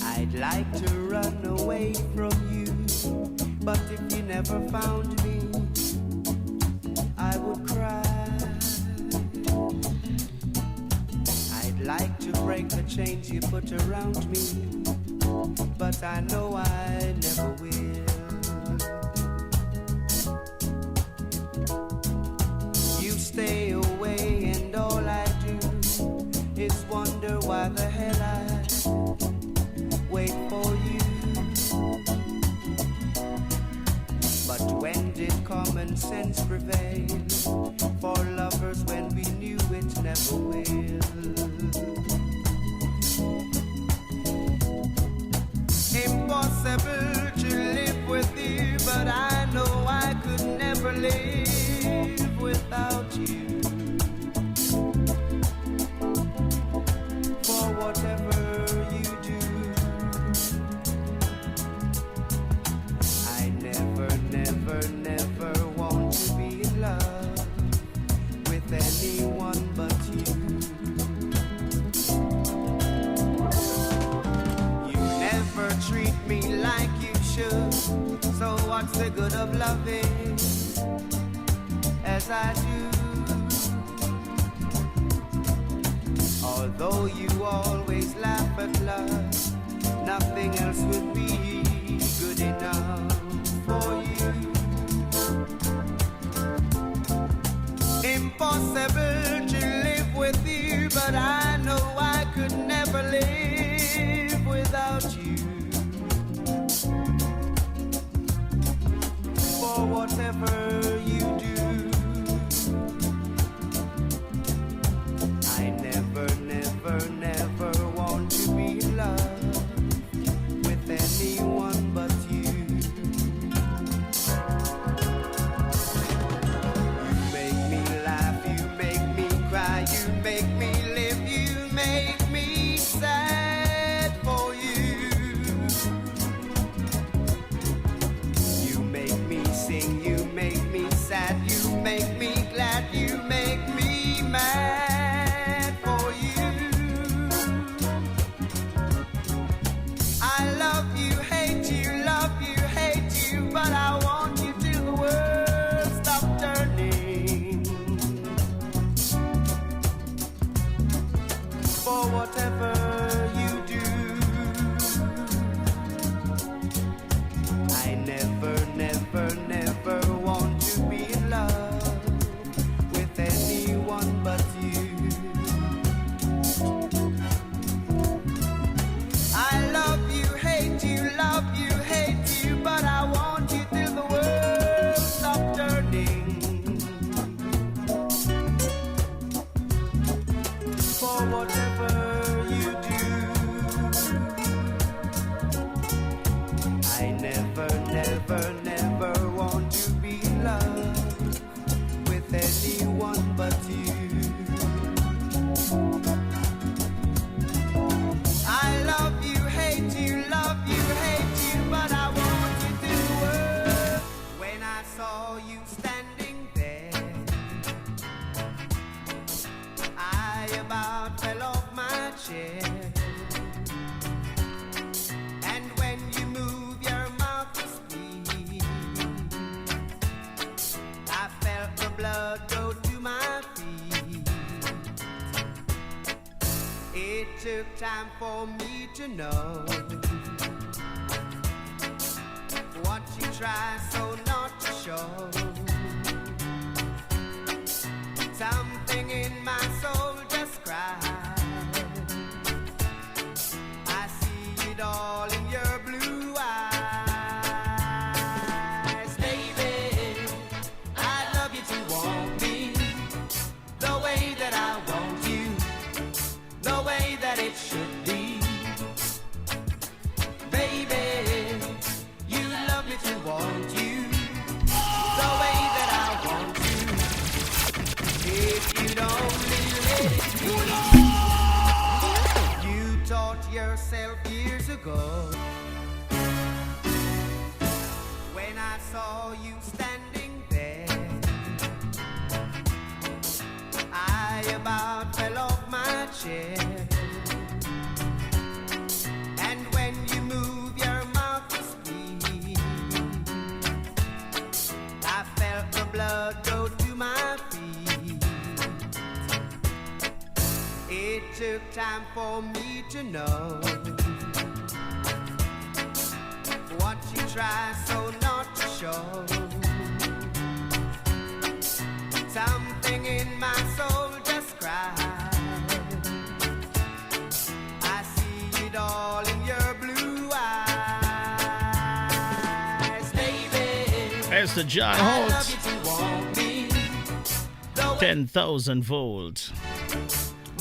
I'd like to run away from you, but if you never found me, I would cry. I'd like to break the chains you put around me, but I know I never will. things prevail for lovers when we knew it never will. Impossible to live with you, but I know I could never live without you. For whatever you do, I never, never, never want to be in love with anyone but you. You never treat me like you should, so what's the good of loving as I do? Although you always laugh at love, nothing else would be good enough for you. Impossible to live with you, but I know I could never live without you. For whatever you do, I never, never, never want to be in love with anyone but you. You make me laugh, you make me cry, you make me live, you make me sad for you. You make me sing, you make me sad, you make me glad, you make me mad for you. I love you, hate you, but I want you till the world stop turning. For whatever you do, I never, never, never want to be in love with anyone but you. I love you, hate you, but I want you till the world stop turning. For whatever you do, I never, never, never want to be in love with anyone but you. I love you, hate you, but I want you to work. When I saw you standing there, I about fell off my chair. And when you move your mouth to speak, I felt the blood go to my feet. It took time for me to know what you try so not to show. Something in my soul just cried. I see it all in your blue eyes. Baby, I love you to want me the way that I want you, the way that it should be. Baby, you love me to want you the way that I want you. If you'd only let it be. You taught yourself years ago when I saw you standing there. I about fell off my chair. And when you move your mouth to speak, I felt the blood go to my feet. It took time for me to know what you try so not to show. Something in my soul just cried. I see it all in your blue eyes, baby. There's the John I love Holtz. you to want 10,000 volt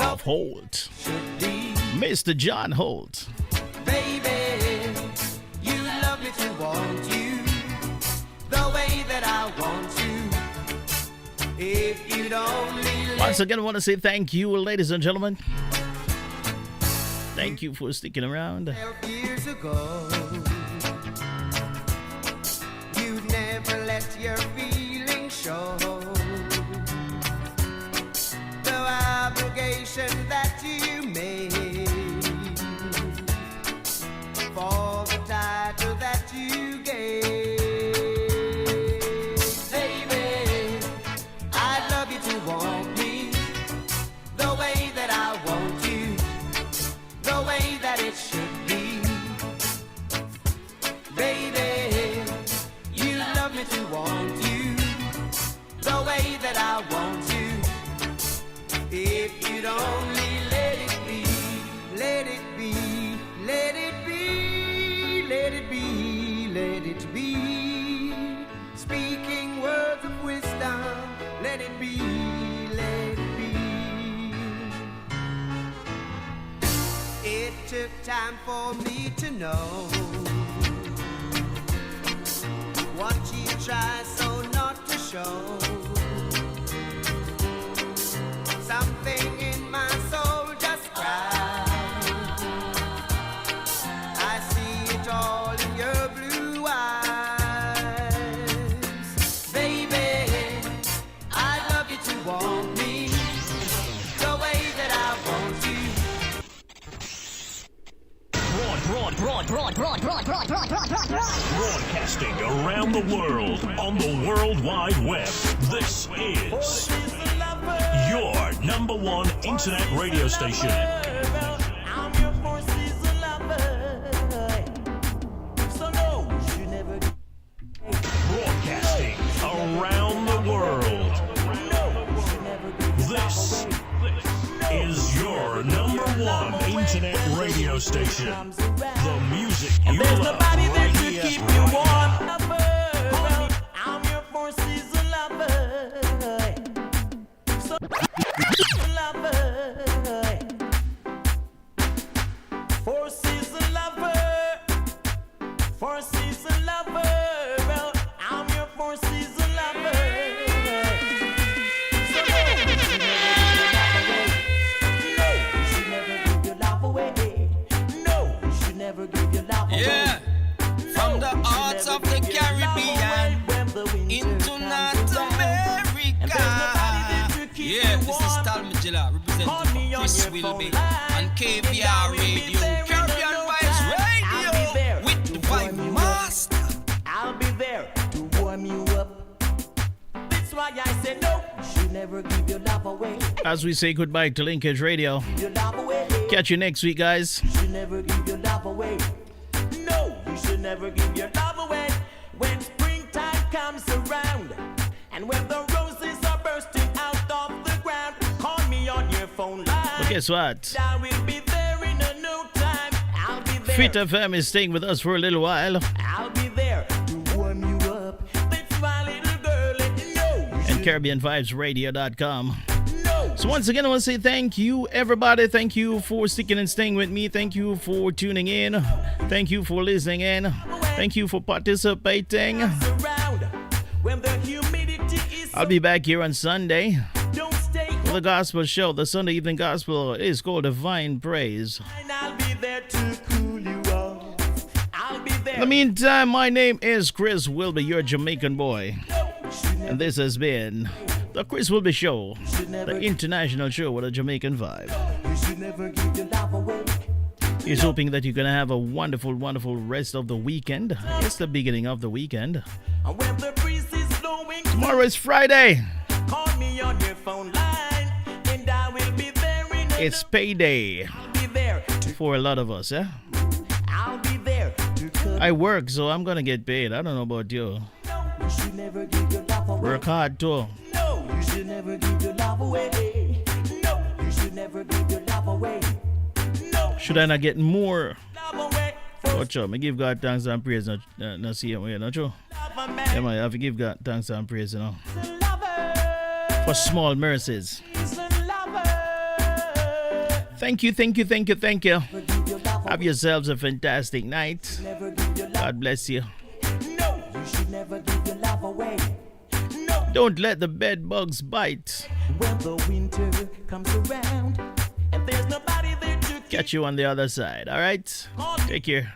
of Holt. Mr. John Holt. Baby, you love me to want you the way that I want you. If you'd only Once again, I want to say thank you, ladies and gentlemen. Thank you for sticking around. years ago, you'd never let your feelings show. The obligation that you made for the title that you gave. Baby, I'd love you to want me the way that I want you, the way that it should be. Baby, you love me to want you the way that I want you. If you'd only let it be, let it be, let it be, let it be, let it be. Speaking words of wisdom, let it be, let it be. It took time for me to know what you try so not to show. Something in my soul just cried. I see it all in your blue eyes. Baby, I'd love you to want me the way that I want you. Broadcasting around the world on the World Wide Web. This is your number one internet radio station. I'm your four season lover. So no, you never. Broadcasting around the world. This is your number one internet radio station. The music you There's love nobody there right to here. keep you warm. I'm your four season lover. So lover. Four season lover. Four season lover. Well, I'm your four season lover. So no, you should never give your love away. No, you should never give your love away. Yeah, from the hearts of the Caribbean into North America. Yeah, this is Talmagilla representing Chris Whilby and KVR Radio, Caribbean Vibes Radio with the Vibe Master. I'll be there to warm you up. That's why I said no, you should never give your love away. As we say goodbye to Linkage Radio. Your love away. Catch you next week, guys. You should never give your love away. No, you should never give your love away. When springtime comes around, and when the roses are bursting out of the ground, call me on your phone line. But guess what? I will be there in a no time. I'll be there. Fit FM is staying with us for a little while. I'll be there to warm you up. That's my little girl, and you know you And CaribbeanVibesRadio.com. So once again, I want to say thank you, everybody. Thank you for sticking and staying with me. Thank you for tuning in. Thank you for listening in. Thank you for participating. when the humidity is I'll be back here on Sunday don't stay for the gospel show. The Sunday evening gospel is called Divine Praise. and I'll be there to cool you off. I'll be there. In the meantime, my name is Chris Whilby, your Jamaican boy. And this has been the Chris Whilby Show, the international show with a Jamaican vibe. You should never give your love away. He's hoping that you're going to have a wonderful, wonderful rest of the weekend. It's the beginning of the weekend. And when the breeze is blowing, Tomorrow is Friday. call me on your phone line, and I will be there in a It's payday I'll be there to, for a lot of us, eh? I'll be there to cut. I work, so I'm going to get paid. I don't know about you. No, you should never give your love away. Work hard, too. No, you should never give your love away. No, you should never give your love away. No, Should I not get more? love away. Watch out, I give God thanks and praise. Not see him here, not true? Love a Yeah, man, man, I have to give God thanks and praise, you know. lover. for small mercies. Thank you, thank you, thank you, thank you. Have yourselves a fantastic night. God bless you. Don't let the bed bugs bite. When the winter comes around and there's nobody there to catch you on the other side. All right? Take care.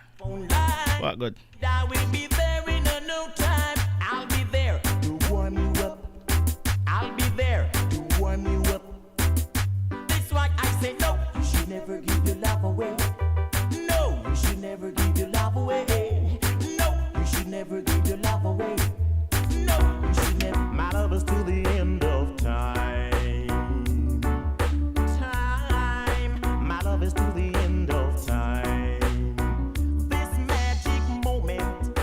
What good? I will be there in no time. I'll be there to warm you up. I'll be there to warm you up. That's why I say no. You should never give your love away. No, you should never give your love away. No, you should never give your love away. No, you should never. My love is to the end of time. Time. My love is to the end of time. This magic moment,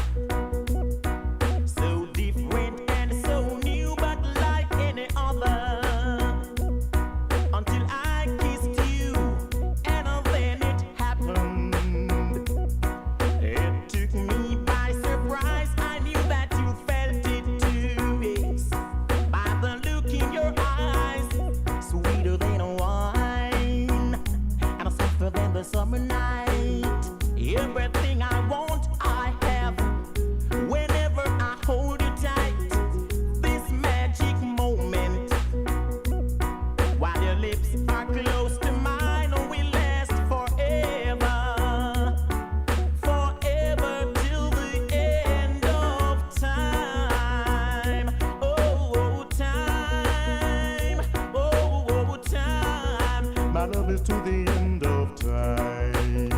so different and so new, but like any other. Until I kissed you, and then it happened. It took me by surprise. I knew that you felt it too. Yes. By the look in your eyes, sweeter than wine, and softer than the summer night. Everything I want, I have. Whenever I hold you tight, this magic moment, while your lips are close to mine, will last forever, forever till the end of time. Oh, time, oh, time. My love is to the end of time.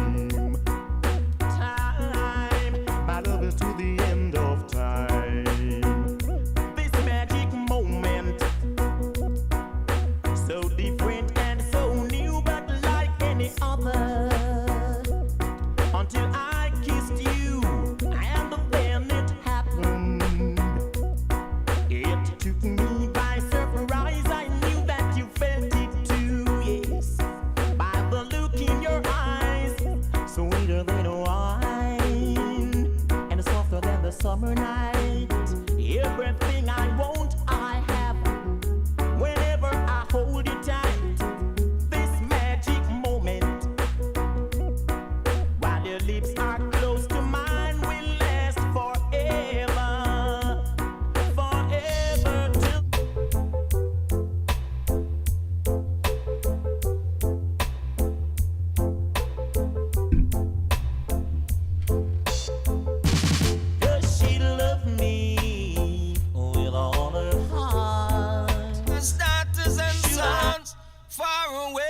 Time, my love is to the end of time. This magic moment, so different and so new, but like any other. Until I kissed you, and then it happened. It took me by surprise. I knew that you felt it too. Yes, by the look in your eyes, sweeter than wine, and softer than the summer night. Everything I want, I have. Whenever I hold you tight, this magic moment, while your lips are close to mine, will last forever, forever till. Does she love me with all her heart? The status and sounds far away.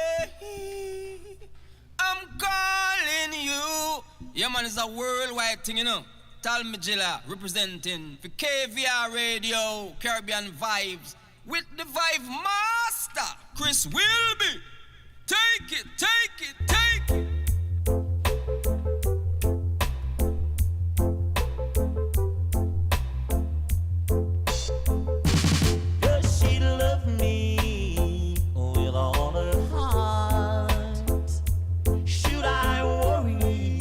I'm calling you. Yeah, man, it's a worldwide thing, you know. Talmy Jilla representing for KVR Radio, Caribbean Vibes, with the Vibe Master, Chris Whilby. Take it, take it, take it. Does she love me with all her heart? Should I worry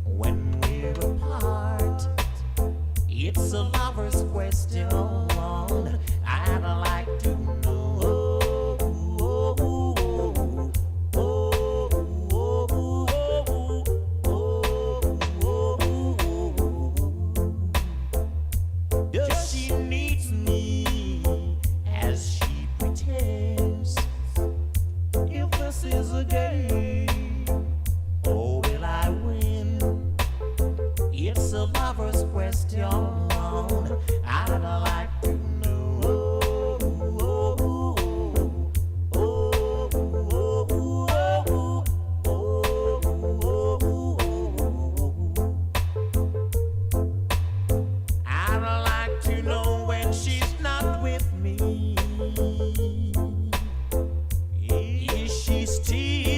when we're apart? It's a lover's question. I'd like to know. Does she needs me as she pretends? If this is a game, oh, will I win? It's a lover's question. I'd like to I'd like to know when she's not with me. Is she still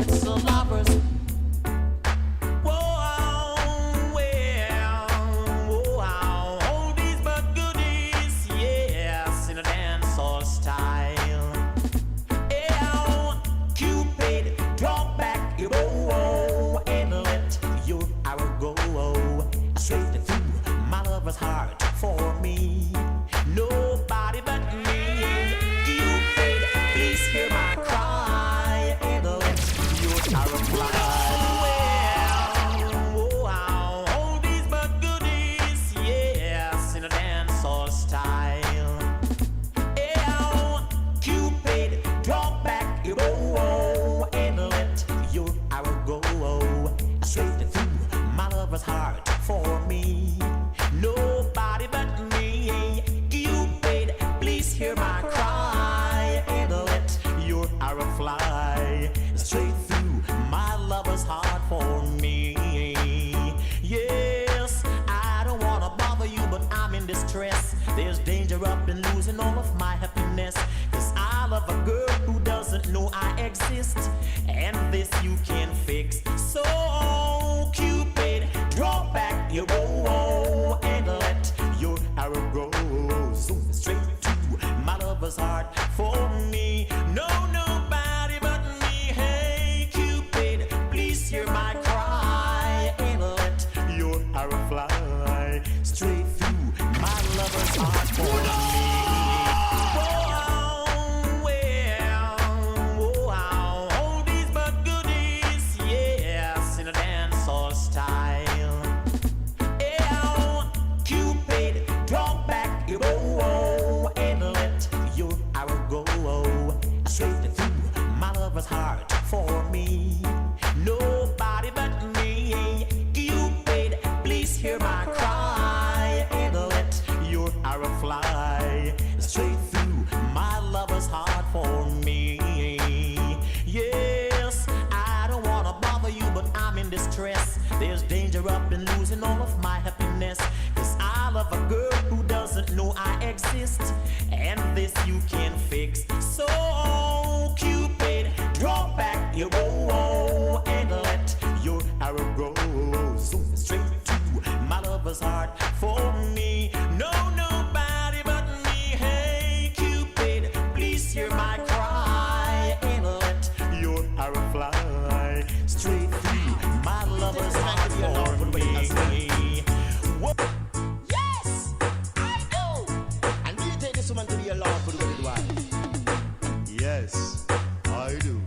it's a lovers. Whoa, well, whoa, oldies but goodies, yes, in a dancehall style. Cupid, draw back your bow and let your arrow go straight through my lover's heart for me. Nobody but me. Cupid, please hear my cry and let your arrow fly. Well, wow, oldies but goodies, yes, in a dancehall style. Cupid, draw back your bow and let your arrow go straight through my lover's heart for me. Nobody but me. Cupid, please hear my cry and let your arrow fly straight through my lover's heart for me. Yes, I don't wanna bother you, but I'm in distress. There's danger up in losing all of my happiness. Cause I love a girl who doesn't know I exist, and this you can fix. So Cupid, draw back your bow and let your arrow go zoom straight to my lover's heart for me. No, nobody but me. Hey Cupid, please hear my cry and let your arrow fly straight through my lover's heart for me. Whoa, well, wow, oldies but goodies, yes, in a dancehall style. Cupid, draw back your bow and let your arrow go straight through my lover's heart for me. Nobody but me. Cupid, please hear my cry and let your arrow fly straight through my lover's heart for me. Yes, I don't wanna bother you, but I'm in distress. There's danger up in losing all of my happiness. Cause I love a girl who doesn't know I exist, and this you can fix. So Cupid, draw back your bow and let your arrow go zoom straight to my lover's heart for me. No, nobody but me. Hey Cupid, please hear my cry and let your arrow fly straight through my lover's heart for me. Whoa. Yes, I do. And will you take this woman to be a lawful wedded wife? Yes, I do.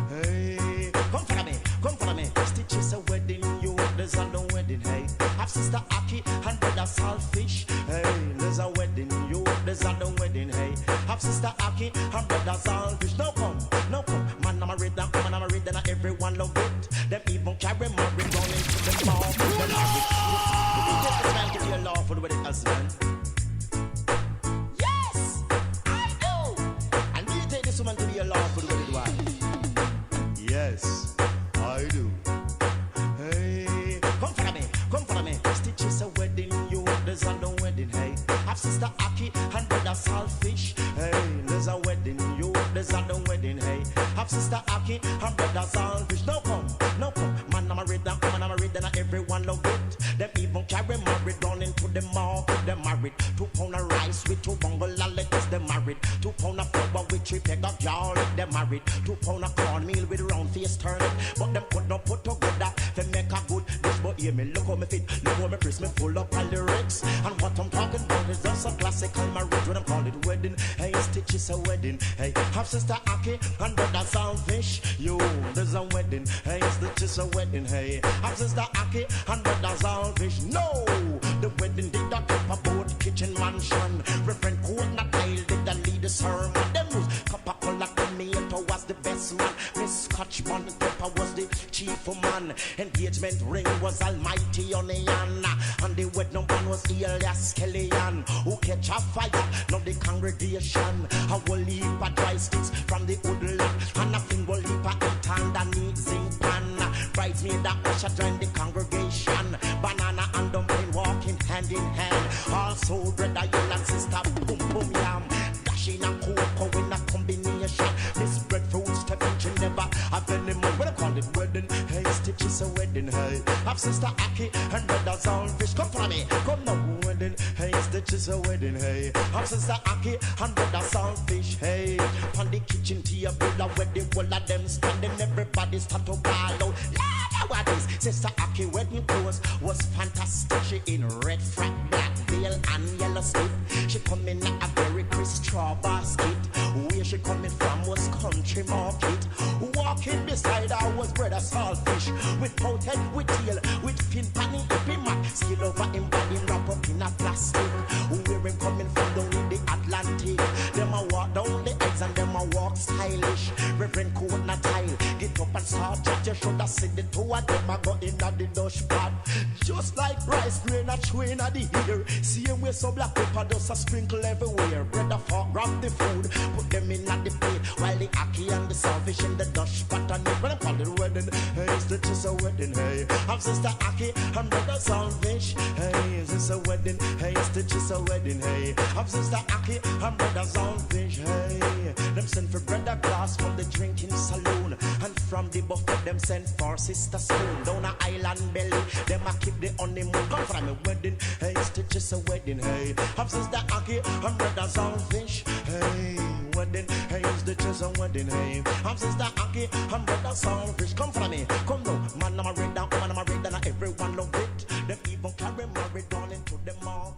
Hey, come follow me. Stitches a wedding, you there's a no wedding. Hey, have sister Aki and brother Saltfish. Hey, there's a wedding, you there's a no wedding. Hey, have sister Aki and brother Saltfish. No come. Man, I'm a read that, woman, I'm a read that, everyone love it. Them even carry my ring down into the mouth. Them married. You take this man to be a lawful wedded husband. Yes, I do. And will you take this woman to be a lawful wedded wife? Yes, I do. Hey, come follow me. Stitches a wedding, you there's a no wedding. Hey, have sister Aki and brother Saltfish. Hey, there's a wedding, you there's a no wedding. Hey, have sister Aki and brother Saltfish. No come. Man, I'm a read that, woman, I'm a read that, everyone love it. Them even carry married down into the market. Them married 2 pound of rice with 2 bungle of lettuce. Them married 2 pound of flour with 3 peg of garlic. Them married 2 pound of cornmeal with round face turnip. But them could not put together to make a good dish. But hear me, look how me fit, look how me press, me full up all lyrics. And what I'm talking about is just a classical marriage when I'm call it wedding. Hey, Stitches a wedding. Hey, have sister Aki and brother Saltfish. Yo, there's a wedding. Hey, Stitches a wedding. Hey, have sister Aki and brother Saltfish. No, the wedding did not up about kitchen mansion. Reverend Coconut Tile did the lead the sermon. Them was Coca-Cola tomato was the best man. Miss Scotch Bun Pepper was the chief man. Engagement ring was Almighty Onion. And the wedding man was Elias Kellyan. Who catch a fire, now the congregation. A whole heap of dry sticks from the woodland. And a thing will heap of it underneath zinc pan. Bridesmaid that usher join the congregation. Banana and dumpling walking hand in hand. Also brother Yell and sister boom boom yam. Dashing and cocoa in a combination. This breadfruit step in Geneva I've been in when I call it wedding. Hey, stitches a wedding. Hey, have sister Aki and brother Saltfish. Come for me, come now wedding. Hey, stitches a wedding. Hey, have sister Aki and brother Saltfish. Hey, on the kitchen table, a wedding, all of them standing, everybody start to ball out. Lord, what is sister Aki wedding clothes was fantastic. She in red frock, black veil and yellow slip. She come in a very crisp straw basket. Where she coming from was country market. Walking beside her was brother Saltfish, with both head, with tail, with fin panny, hippie mac, skill over him body wrap up in a plastic. Where him coming from down in the Atlantic. Them a walk down the eggs and them a walk stylish. Reverend coat na tile, get up and start chat. You shoulda seen the two of them a go in the dust pot. Just like rice grain a train of the ear. Same way some black pepper does a sprinkle everywhere. Brother fork grab the food, put them in at the plate, while the Aki and the Saltfish in the dust pot. And when I call it wedding, hey, it's just a wedding. Hey, I'm sister Aki and brother Saltfish. Hey, it's just a wedding. Hey, it's just a wedding. Hey, I'm sister Aki and brother Saltfish. Hey, them send for brother glass from the drinking saloon, and from the buffet them send for sister spoon. Down a island belly, them a keep the honeymoon. Come from a wedding. Hey, it's just a wedding. Hey, I'm sister Aki and brother Saltfish. Hey, wedding. Hey, it's just a wedding. Hey, I'm sister Aki and brother Saltfish. Come from me, come now. Man, I'm a red down, man, I'm a red down. Everyone love it. Them even carry married on into them all.